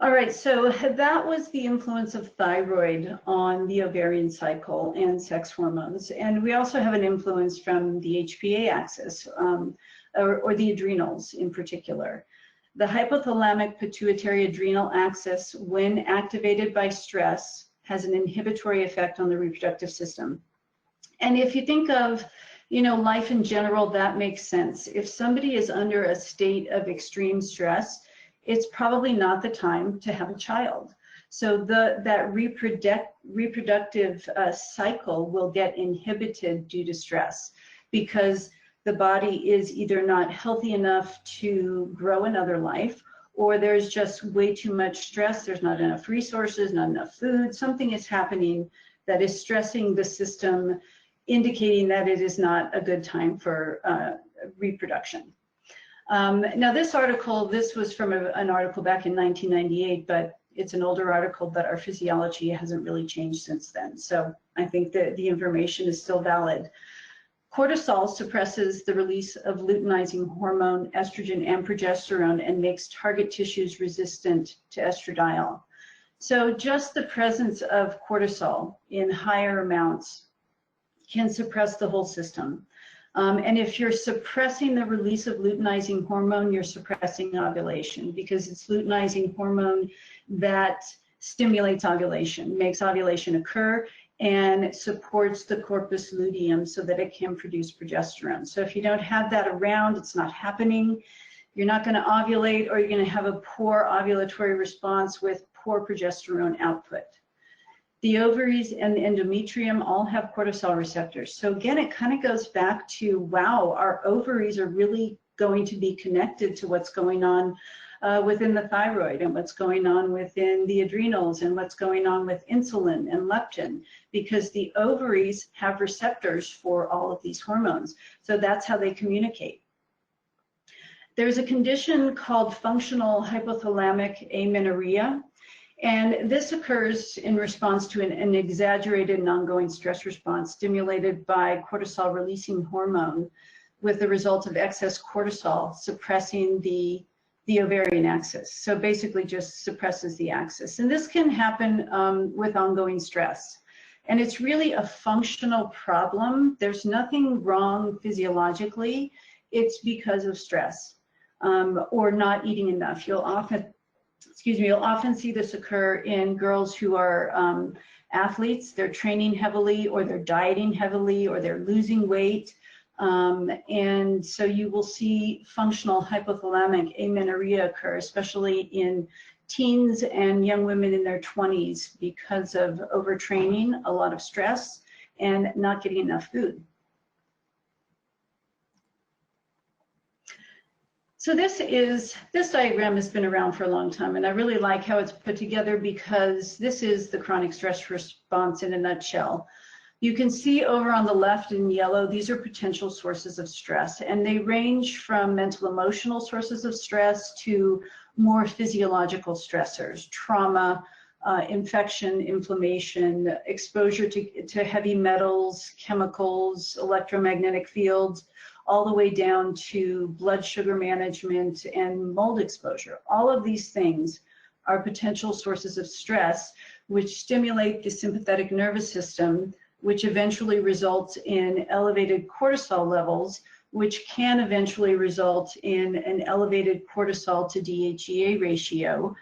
All right, so that was the influence of thyroid on the ovarian cycle and sex hormones. And we also have an influence from the HPA axis or the adrenals in particular. The hypothalamic pituitary adrenal axis, when activated by stress, has an inhibitory effect on the reproductive system. And if you think of, life in general, that makes sense. If somebody is under a state of extreme stress, it's probably not the time to have a child. So that reproductive cycle will get inhibited due to stress because the body is either not healthy enough to grow another life, or there's just way too much stress. There's not enough resources, not enough food. Something is happening that is stressing the system, indicating that it is not a good time for reproduction. Now this article, this was from an article back in 1998, but it's an older article, but our physiology hasn't really changed since then. So I think that the information is still valid. Cortisol suppresses the release of luteinizing hormone, estrogen, and progesterone, and makes target tissues resistant to estradiol. So just the presence of cortisol in higher amounts can suppress the whole system. And if you're suppressing the release of luteinizing hormone, you're suppressing ovulation, because it's luteinizing hormone that stimulates ovulation, makes ovulation occur, and supports the corpus luteum so that it can produce progesterone. So if you don't have that around, it's not happening, you're not going to ovulate, or you're going to have a poor ovulatory response with poor progesterone output. The ovaries and the endometrium all have cortisol receptors. So again, it kind of goes back to, wow, our ovaries are really going to be connected to what's going on within the thyroid, and what's going on within the adrenals, and what's going on with insulin and leptin, because the ovaries have receptors for all of these hormones. So that's how they communicate. There's a condition called functional hypothalamic amenorrhea, and this occurs in response to an exaggerated and ongoing stress response stimulated by cortisol releasing hormone, with the result of excess cortisol suppressing the ovarian axis. So basically just suppresses the axis. And this can happen with ongoing stress. And it's really a functional problem. There's nothing wrong physiologically. It's because of stress or not eating enough. You'll often see this occur in girls who are athletes. They're training heavily, or they're dieting heavily, or they're losing weight. And so you will see functional hypothalamic amenorrhea occur, especially in teens and young women in their 20s, because of overtraining, a lot of stress, and not getting enough food. So this diagram has been around for a long time, and I really like how it's put together, because this is the chronic stress response in a nutshell. You can see over on the left in yellow, these are potential sources of stress, and they range from mental emotional sources of stress to more physiological stressors, trauma, infection, inflammation, exposure to heavy metals, chemicals, electromagnetic fields, all the way down to blood sugar management and mold exposure. All of these things are potential sources of stress, which stimulate the sympathetic nervous system, which eventually results in elevated cortisol levels, which can eventually result in an elevated cortisol to DHEA ratio,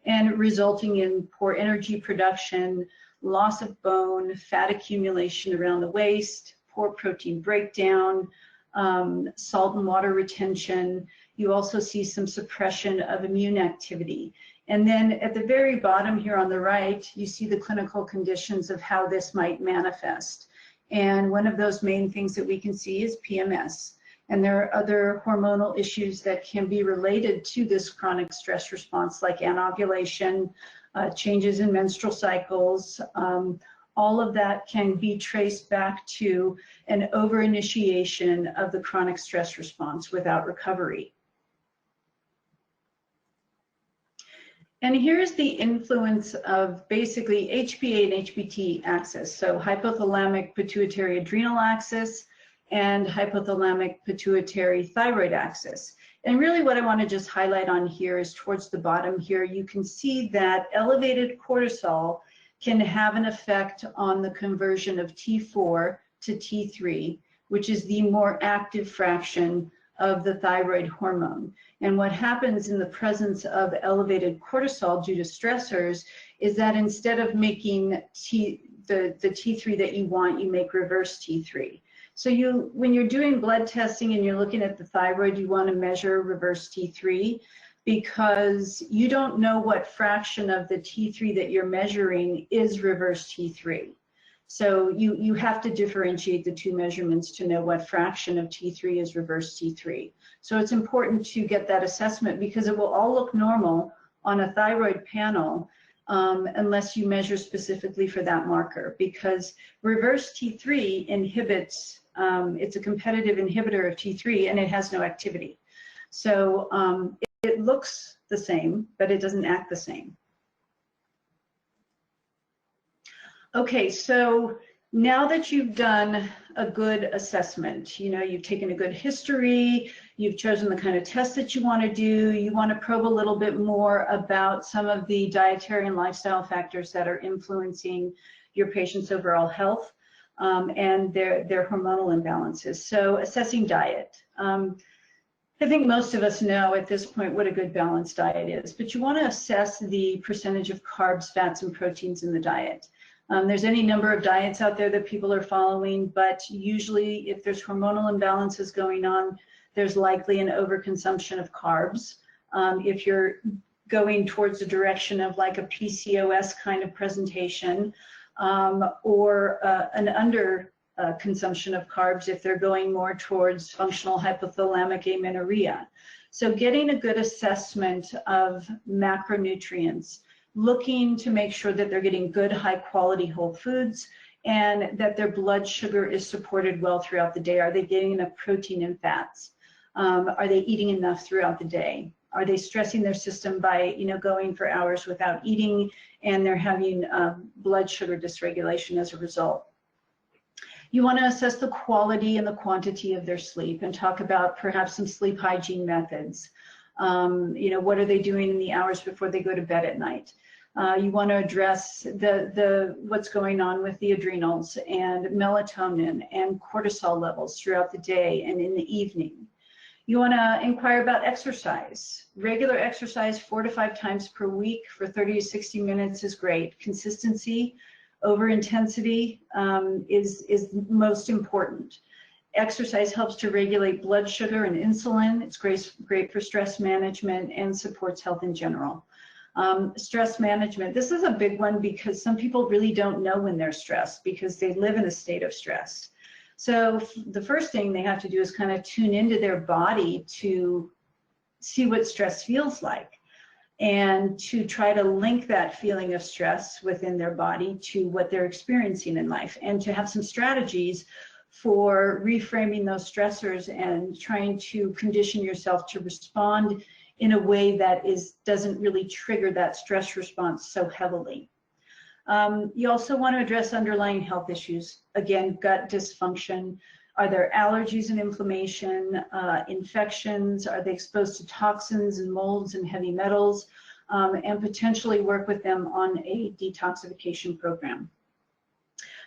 and resulting in poor energy production, loss of bone, fat accumulation around the waist, poor protein breakdown, salt and water retention. You also see some suppression of immune activity. And then at the very bottom here on the right, you see the clinical conditions of how this might manifest. And one of those main things that we can see is PMS. And there are other hormonal issues that can be related to this chronic stress response, like anovulation, changes in menstrual cycles. All of that can be traced back to an over-initiation of the chronic stress response without recovery. And here's the influence of basically HPA and HPT axis. So hypothalamic pituitary adrenal axis and hypothalamic pituitary thyroid axis. And really what I want to just highlight on here is towards the bottom here, you can see that elevated cortisol can have an effect on the conversion of T4 to T3, which is the more active fraction of the thyroid hormone. And what happens in the presence of elevated cortisol due to stressors is that instead of making the T3 that you want, you make reverse T3. So when you're doing blood testing and you're looking at the thyroid, you want to measure reverse T3, because you don't know what fraction of the T3 that you're measuring is reverse T3. So you have to differentiate the two measurements to know what fraction of T3 is reverse T3. So it's important to get that assessment because it will all look normal on a thyroid panel unless you measure specifically for that marker, because reverse T3 inhibits, it's a competitive inhibitor of T3 and it has no activity. So it looks the same, but it doesn't act the same. Okay, so now that you've done a good assessment, you know, you've taken a good history, you've chosen the kind of test that you want to do, you want to probe a little bit more about some of the dietary and lifestyle factors that are influencing your patient's overall health and their hormonal imbalances. So assessing diet. I think most of us know at this point what a good balanced diet is, but you want to assess the percentage of carbs, fats, and proteins in the diet. There's any number of diets out there that people are following, but usually if there's hormonal imbalances going on, there's likely an overconsumption of carbs. If you're going towards the direction of like a PCOS kind of presentation, or an under consumption of carbs if they're going more towards functional hypothalamic amenorrhea. So getting a good assessment of macronutrients, looking to make sure that they're getting good, high quality whole foods and that their blood sugar is supported well throughout the day. Are they getting enough protein and fats? Are they eating enough throughout the day? Are they stressing their system by, you know, going for hours without eating and they're having blood sugar dysregulation as a result? You want to assess the quality and the quantity of their sleep and talk about perhaps some sleep hygiene methods. You know, what are they doing in the hours before they go to bed at night? You want to address what's going on with the adrenals and melatonin and cortisol levels throughout the day and in the evening. You want to inquire about exercise. Regular exercise 4 to 5 times per week for 30 to 60 minutes is great. Consistency over intensity is most important. Exercise helps to regulate blood sugar and insulin. It's great for stress management and supports health in general. Stress management, this is a big one because some people really don't know when they're stressed because they live in a state of stress. So the first thing they have to do is kind of tune into their body to see what stress feels like and to try to link that feeling of stress within their body to what they're experiencing in life and to have some strategies for reframing those stressors and trying to condition yourself to respond in a way that doesn't really trigger that stress response so heavily. You also want to address underlying health issues. Again, gut dysfunction. Are there allergies and inflammation, infections? Are they exposed to toxins and molds and heavy metals? And potentially work with them on a detoxification program.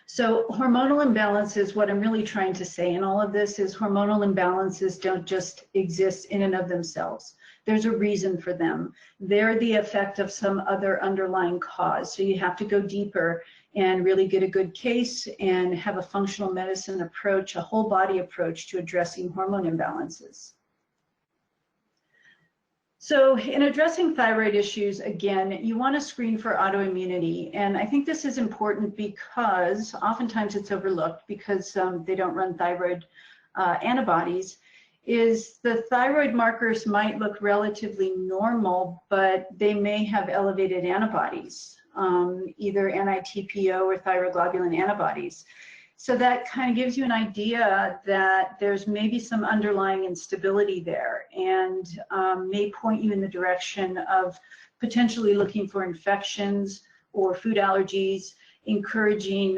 So hormonal imbalances, what I'm really trying to say in all of this is hormonal imbalances don't just exist in and of themselves. There's a reason for them. They're the effect of some other underlying cause. So you have to go deeper and really get a good case and have a functional medicine approach, a whole body approach to addressing hormone imbalances. So in addressing thyroid issues, again, you want to screen for autoimmunity. And I think this is important because oftentimes it's overlooked because they don't run thyroid antibodies, is the thyroid markers might look relatively normal, but they may have elevated antibodies, either anti-TPO or thyroglobulin antibodies. So that kind of gives you an idea that there's maybe some underlying instability there and may point you in the direction of potentially looking for infections or food allergies, encouraging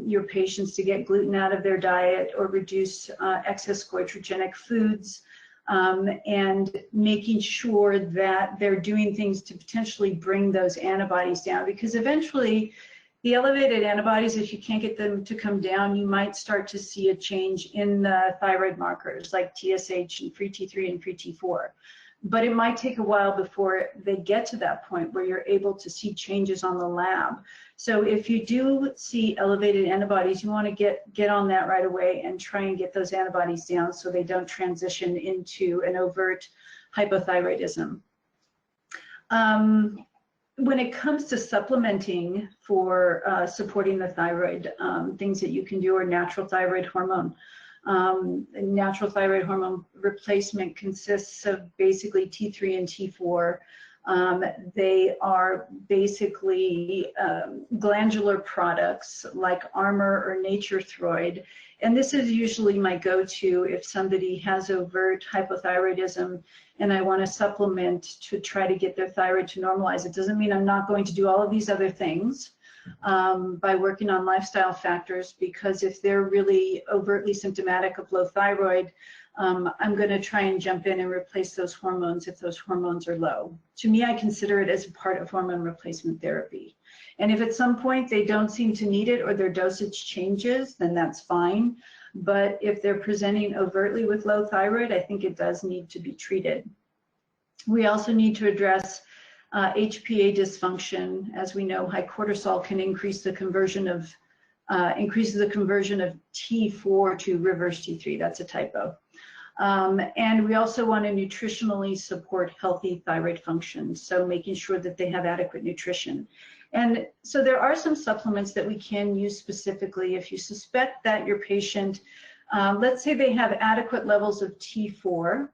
your patients to get gluten out of their diet or reduce excess goitrogenic foods, and making sure that they're doing things to potentially bring those antibodies down, because eventually the elevated antibodies, if you can't get them to come down, you might start to see a change in the thyroid markers like TSH and free T3 and free T4. But it might take a while before they get to that point where you're able to see changes on the lab. So if you do see elevated antibodies, you want to get on that right away and try and get those antibodies down so they don't transition into an overt hypothyroidism. when it comes to supplementing for supporting the thyroid, things that you can do are natural thyroid hormone. Natural thyroid hormone replacement consists of basically T3 and T4. They are basically glandular products like Armor or Naturothroid, and this is usually my go-to if somebody has overt hypothyroidism and I want to supplement to try to get their thyroid to normalize. It doesn't mean I'm not going to do all of these other things by working on lifestyle factors, because if they're really overtly symptomatic of low thyroid, I'm going to try and jump in and replace those hormones if those hormones are low. To me, I consider it as a part of hormone replacement therapy. And if at some point they don't seem to need it or their dosage changes, then that's fine. But if they're presenting overtly with low thyroid, I think it does need to be treated. We also need to address HPA dysfunction. As we know, high cortisol can increase the conversion of increases the conversion of T4 to reverse T3. That's a typo. And we also want to nutritionally support healthy thyroid function, so making sure that they have adequate nutrition. And so there are some supplements that we can use specifically if you suspect that your patient, let's say they have adequate levels of T4,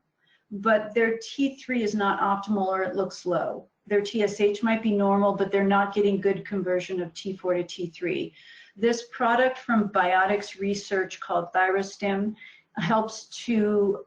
but their T3 is not optimal or it looks low. Their TSH might be normal, but they're not getting good conversion of T4 to T3. This product from Biotics Research called Thyrostim helps to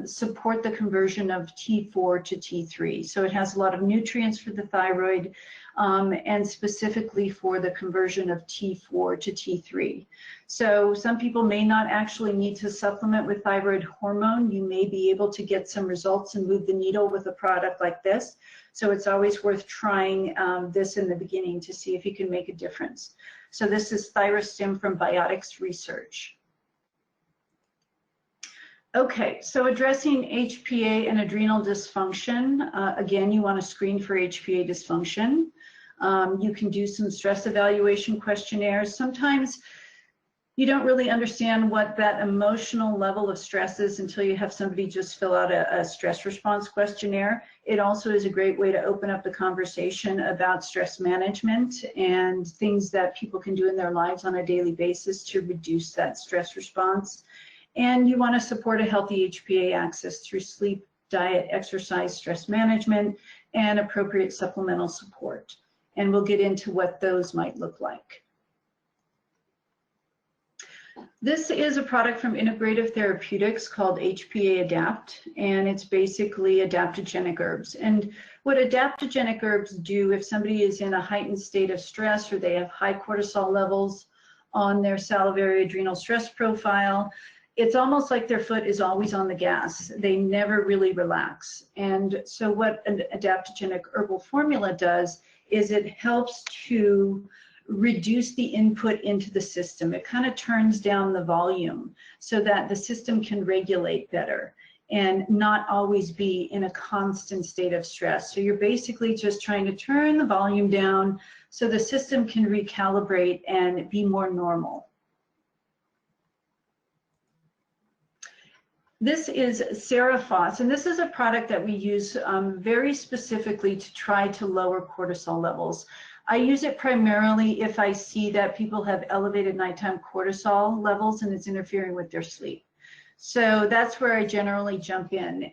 support the conversion of T4 to T3. So it has a lot of nutrients for the thyroid and specifically for the conversion of T4 to T3. So some people may not actually need to supplement with thyroid hormone. You may be able to get some results and move the needle with a product like this. So it's always worth trying this in the beginning to see if you can make a difference. So this is Thyrostim from Biotics Research. Okay, so addressing HPA and adrenal dysfunction. Again, you want to screen for HPA dysfunction. You can do some stress evaluation questionnaires. Sometimes you don't really understand what that emotional level of stress is until you have somebody just fill out a stress response questionnaire. It also is a great way to open up the conversation about stress management and things that people can do in their lives on a daily basis to reduce that stress response. And you want to support a healthy HPA axis through sleep, diet, exercise, stress management, and appropriate supplemental support. And we'll get into what those might look like. This is a product from Integrative Therapeutics called HPA Adapt, and it's basically adaptogenic herbs. And what adaptogenic herbs do, if somebody is in a heightened state of stress or they have high cortisol levels on their salivary adrenal stress profile, it's almost like their foot is always on the gas. They never really relax. And so what an adaptogenic herbal formula does is it helps to reduce the input into the system. It kind of turns down the volume so that the system can regulate better and not always be in a constant state of stress. So you're basically just trying to turn the volume down so the system can recalibrate and be more normal. This is Serratos, and this is a product that we use very specifically to try to lower cortisol levels. I use it primarily if I see that people have elevated nighttime cortisol levels and it's interfering with their sleep. So that's where I generally jump in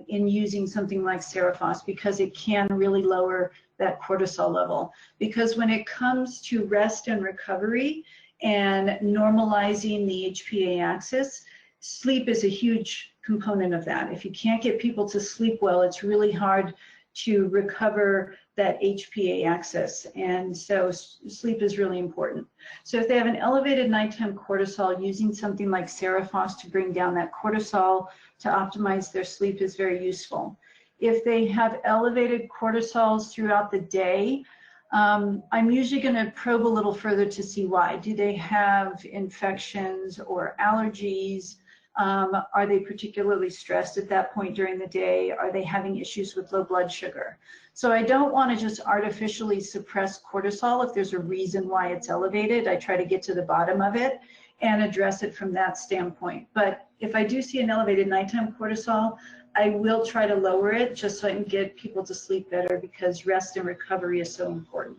using something like Serratos, because it can really lower that cortisol level. Because when it comes to rest and recovery and normalizing the HPA axis, sleep is a huge component of that. If you can't get people to sleep well, it's really hard to recover that HPA axis. And so sleep is really important. So if they have an elevated nighttime cortisol, using something like Serratos to bring down that cortisol to optimize their sleep is very useful. If they have elevated cortisols throughout the day, I'm usually going to probe a little further to see why. Do they have infections or allergies? Are they particularly stressed at that point during the day? Are they having issues with low blood sugar? So I don't want to just artificially suppress cortisol if there's a reason why it's elevated. I try to get to the bottom of it and address it from that standpoint. But if I do see an elevated nighttime cortisol, I will try to lower it just so I can get people to sleep better, because rest and recovery is so important.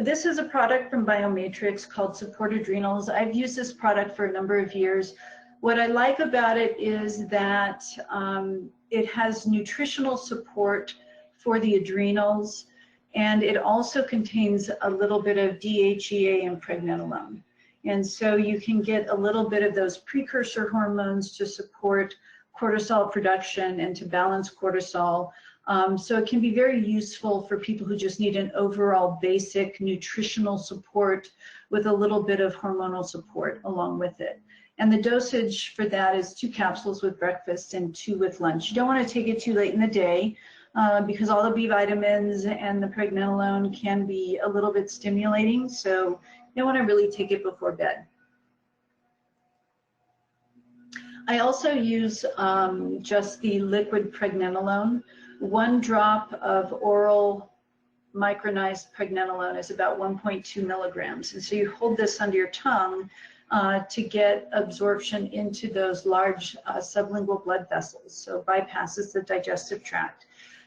This is a product from Biomatrix called Support Adrenals. I've used this product for a number of years. What I like about it is that it has nutritional support for the adrenals, and it also contains a little bit of DHEA and pregnenolone. And so you can get a little bit of those precursor hormones to support cortisol production and to balance cortisol. So it can be very useful for people who just need an overall basic nutritional support with a little bit of hormonal support along with it. And the dosage for that is 2 capsules with breakfast and 2 with lunch. You don't want to take it too late in the day because all the B vitamins and the pregnenolone can be a little bit stimulating. So you don't want to really take it before bed. I also use just the liquid pregnenolone. 1 drop of oral micronized pregnenolone is about 1.2 milligrams. And so you hold this under your tongue to get absorption into those large sublingual blood vessels, so bypasses the digestive tract.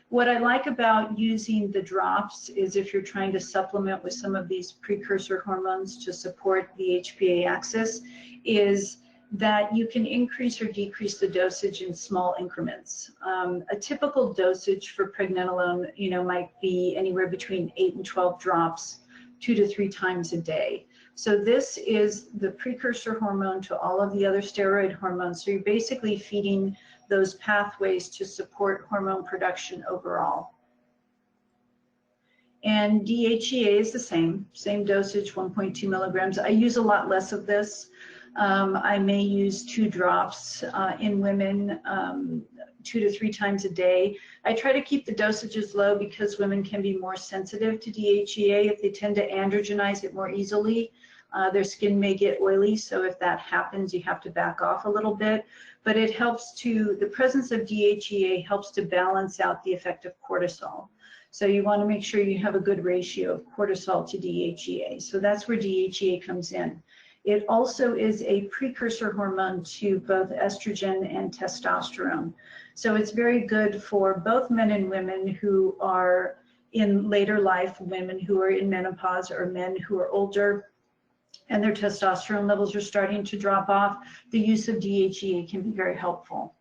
What I like about using the drops is if you're trying to supplement with some of these precursor hormones to support the HPA axis, is that you can increase or decrease the dosage in small increments. A typical dosage for pregnenolone, might be anywhere between 8 and 12 drops, 2 to 3 times a day. So this is the precursor hormone to all of the other steroid hormones. So you're basically feeding those pathways to support hormone production overall. And DHEA is the same dosage, 1.2 milligrams. I use a lot less of this. I may use 2 drops in women 2 to 3 times a day. I try to keep the dosages low because women can be more sensitive to DHEA. If they tend to androgenize it more easily, their skin may get oily. So if that happens, you have to back off a little bit. But it helps to, the presence of DHEA helps to balance out the effect of cortisol. So you want to make sure you have a good ratio of cortisol to DHEA. So that's where DHEA comes in. It also is a precursor hormone to both estrogen and testosterone. So it's very good for both men and women who are in later life, women who are in menopause, or men who are older and their testosterone levels are starting to drop off. The use of DHEA can be very helpful.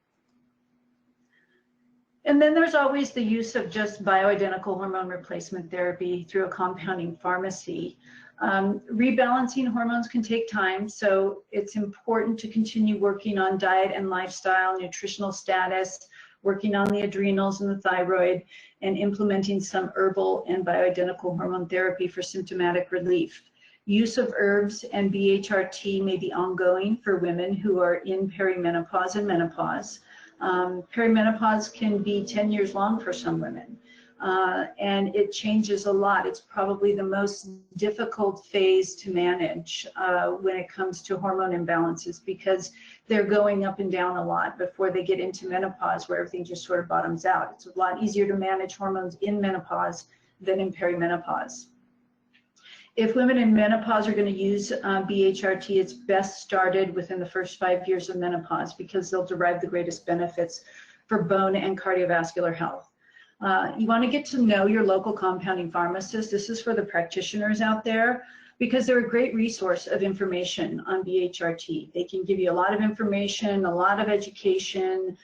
And then there's always the use of just bioidentical hormone replacement therapy through a compounding pharmacy. Rebalancing hormones can take time, so it's important to continue working on diet and lifestyle, nutritional status, working on the adrenals and the thyroid, and implementing some herbal and bioidentical hormone therapy for symptomatic relief. Use of herbs and BHRT may be ongoing for women who are in perimenopause and menopause. Perimenopause can be 10 years long for some women. And it changes a lot. It's probably the most difficult phase to manage when it comes to hormone imbalances, because they're going up and down a lot before they get into menopause, where everything just sort of bottoms out. It's a lot easier to manage hormones in menopause than in perimenopause. If women in menopause are going to use BHRT, it's best started within the first 5 years of menopause, because they'll derive the greatest benefits for bone and cardiovascular health. You want to get to know your local compounding pharmacist. This is for the practitioners out there, because they're a great resource of information on BHRT. They can give you a lot of information, a lot of education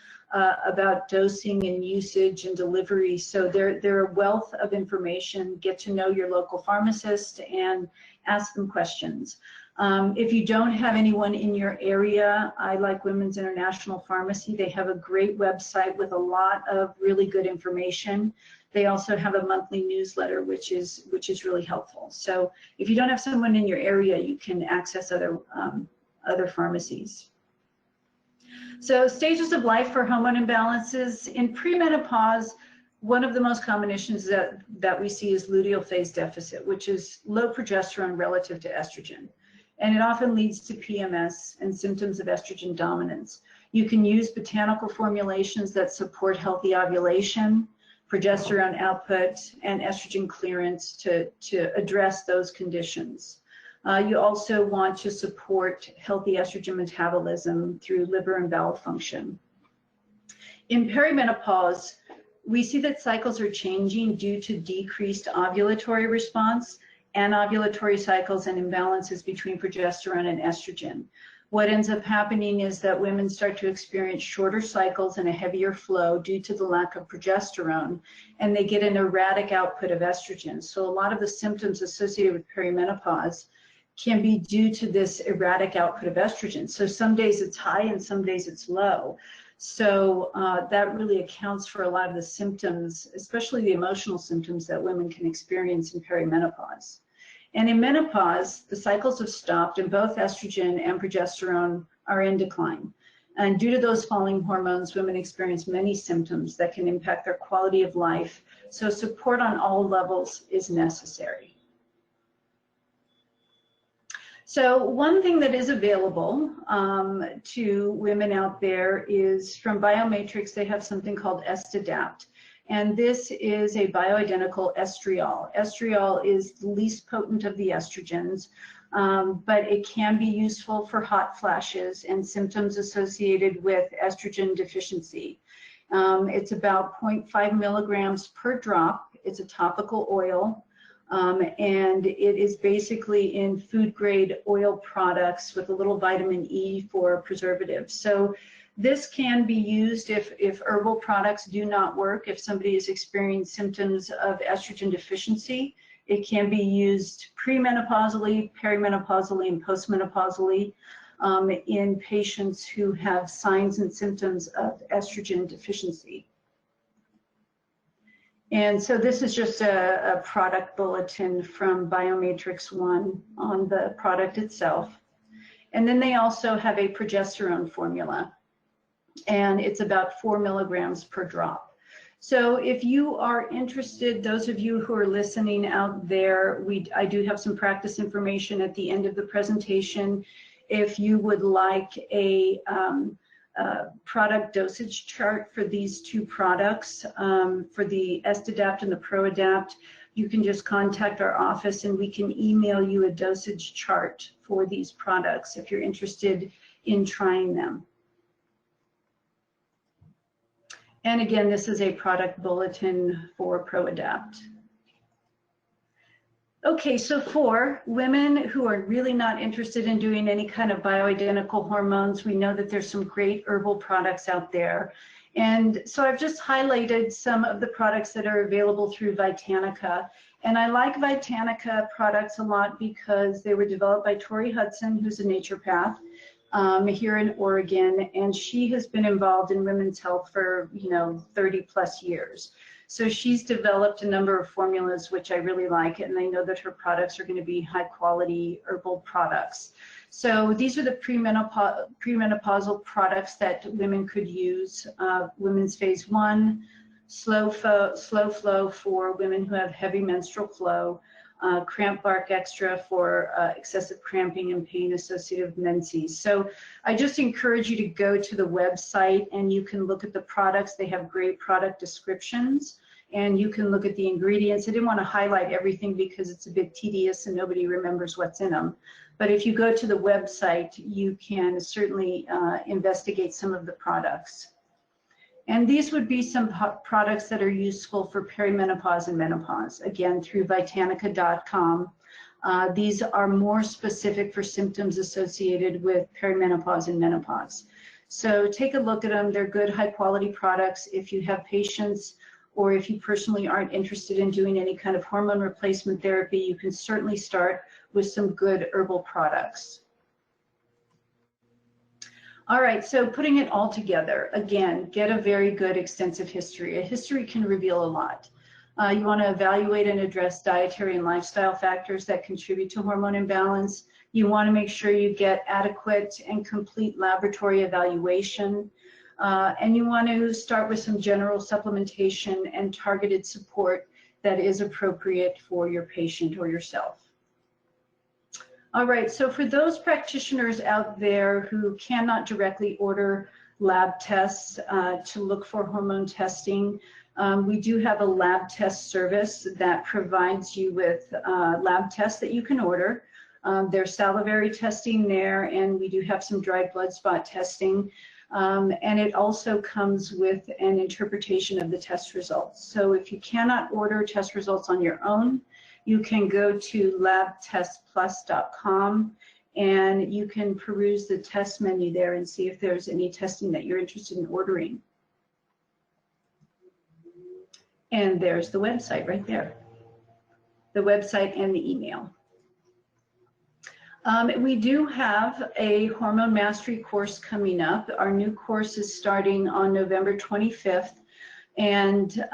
about dosing and usage and delivery. So they're a wealth of information. Get to know your local pharmacist and ask them questions. If you don't have anyone in your area, I like Women's International Pharmacy. They have a great website with a lot of really good information. They also have a monthly newsletter, which is really helpful. So if you don't have someone in your area, you can access other pharmacies. So stages of life for hormone imbalances. In premenopause, one of the most common issues that we see is luteal phase deficit, which is low progesterone relative to estrogen. And it often leads to PMS and symptoms of estrogen dominance. You can use botanical formulations that support healthy ovulation, progesterone output, and estrogen clearance to address those conditions. You also want to support healthy estrogen metabolism through liver and bowel function. In perimenopause, we see that cycles are changing due to decreased ovulatory response, anovulatory cycles, and imbalances between progesterone and estrogen. What ends up happening is that women start to experience shorter cycles and a heavier flow due to the lack of progesterone, and they get an erratic output of estrogen. So a lot of the symptoms associated with perimenopause can be due to this erratic output of estrogen. So some days it's high and some days it's low. So that really accounts for a lot of the symptoms, especially the emotional symptoms that women can experience in perimenopause. And in menopause, the cycles have stopped and both estrogen and progesterone are in decline. And due to those falling hormones, women experience many symptoms that can impact their quality of life. So support on all levels is necessary. So one thing that is available to women out there is from Biomatrix. They have something called Adapt. And this is a bioidentical estriol. Estriol is the least potent of the estrogens, but it can be useful for hot flashes and symptoms associated with estrogen deficiency. It's about 0.5 milligrams per drop. It's a topical oil, and it is basically in food grade oil products with a little vitamin E for preservatives. So this can be used if herbal products do not work. If somebody is experiencing symptoms of estrogen deficiency, it can be used premenopausally, perimenopausally, and postmenopausally in patients who have signs and symptoms of estrogen deficiency. And so this is just a product bulletin from Biomatrix 1 on the product itself. And then they also have a progesterone formula, and it's about 4 milligrams per drop. So if you are interested, those of you who are listening out there, I do have some practice information at the end of the presentation. If you would like a product dosage chart for these two products, for the Adapt and the ProAdapt, you can just contact our office and we can email you a dosage chart for these products if you're interested in trying them. And again, this is a product bulletin for ProAdapt. Okay, so for women who are really not interested in doing any kind of bioidentical hormones, we know that there's some great herbal products out there. And so I've just highlighted some of the products that are available through Vitanica. And I like Vitanica products a lot because they were developed by Tori Hudson, who's a naturopath here in Oregon, and she has been involved in women's health for 30 plus years. So she's developed a number of formulas which I really like, and I know that her products are going to be high quality herbal products. So these are the premenopausal products that women could use. Women's phase 1, slow flow for women who have heavy menstrual flow, cramp bark extra for excessive cramping and pain associated with menses. So I just encourage you to go to the website and you can look at the products. They have great product descriptions and you can look at the ingredients. I didn't want to highlight everything because it's a bit tedious and nobody remembers what's in them. But if you go to the website, you can certainly investigate some of the products. And these would be some products that are useful for perimenopause and menopause, again, through Vitanica.com. These are more specific for symptoms associated with perimenopause and menopause. So take a look at them. They're good, high-quality products. If you have patients or if you personally aren't interested in doing any kind of hormone replacement therapy, you can certainly start with some good herbal products. All right, so putting it all together, again, get a very good extensive history. A history can reveal a lot. You want to evaluate and address dietary and lifestyle factors that contribute to hormone imbalance. You want to make sure you get adequate and complete laboratory evaluation. And you want to start with some general supplementation and targeted support that is appropriate for your patient or yourself. All right, so for those practitioners out there who cannot directly order lab tests to look for hormone testing, we do have a lab test service that provides you with lab tests that you can order. There's salivary testing there, and we do have some dried blood spot testing. And it also comes with an interpretation of the test results. So if you cannot order test results on your own, you can go to labtestplus.com and you can peruse the test menu there and see if there's any testing that you're interested in ordering. And there's the website right there, the website and the email. We do have a hormone mastery course coming up. Our new course is starting on November 25th, and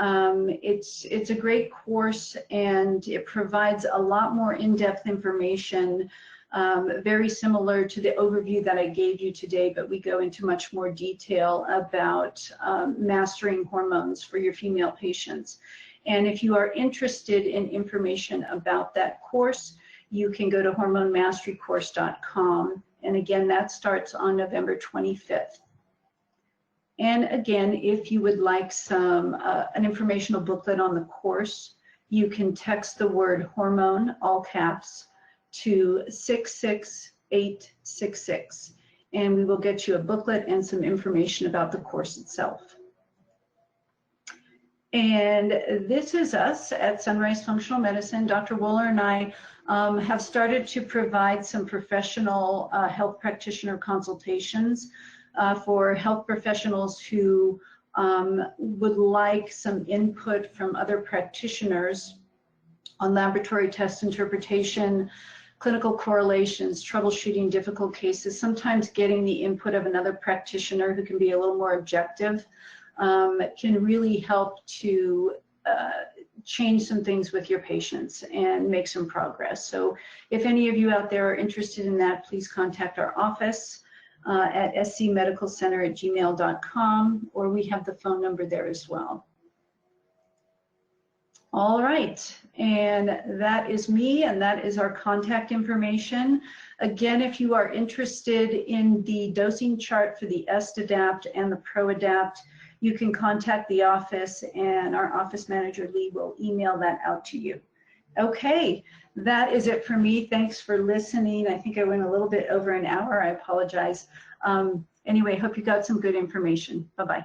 it's a great course, and it provides a lot more in-depth information, very similar to the overview that I gave you today, but we go into much more detail about mastering hormones for your female patients. And if you are interested in information about that course, you can go to hormonemasterycourse.com. And again, that starts on November 25th. And again, if you would like an informational booklet on the course, you can text the word hormone, all caps, to 66866. And we will get you a booklet and some information about the course itself. And this is us at Sunrise Functional Medicine. Dr. Wooler and I have started to provide some professional health practitioner consultations for health professionals who would like some input from other practitioners on laboratory test interpretation, clinical correlations, troubleshooting difficult cases, sometimes getting the input of another practitioner who can be a little more objective. Can really help to change some things with your patients and make some progress. So if any of you out there are interested in that, please contact our office at scmedicalcenter@gmail.com, or we have the phone number there as well. All right, and that is me, and that is our contact information. Again, if you are interested in the dosing chart for the Adapt and the Adapt, you can contact the office, and our office manager, Lee, will email that out to you. Okay, that is it for me. Thanks for listening. I think I went a little bit over an hour. I apologize. Anyway, hope you got some good information. Bye-bye.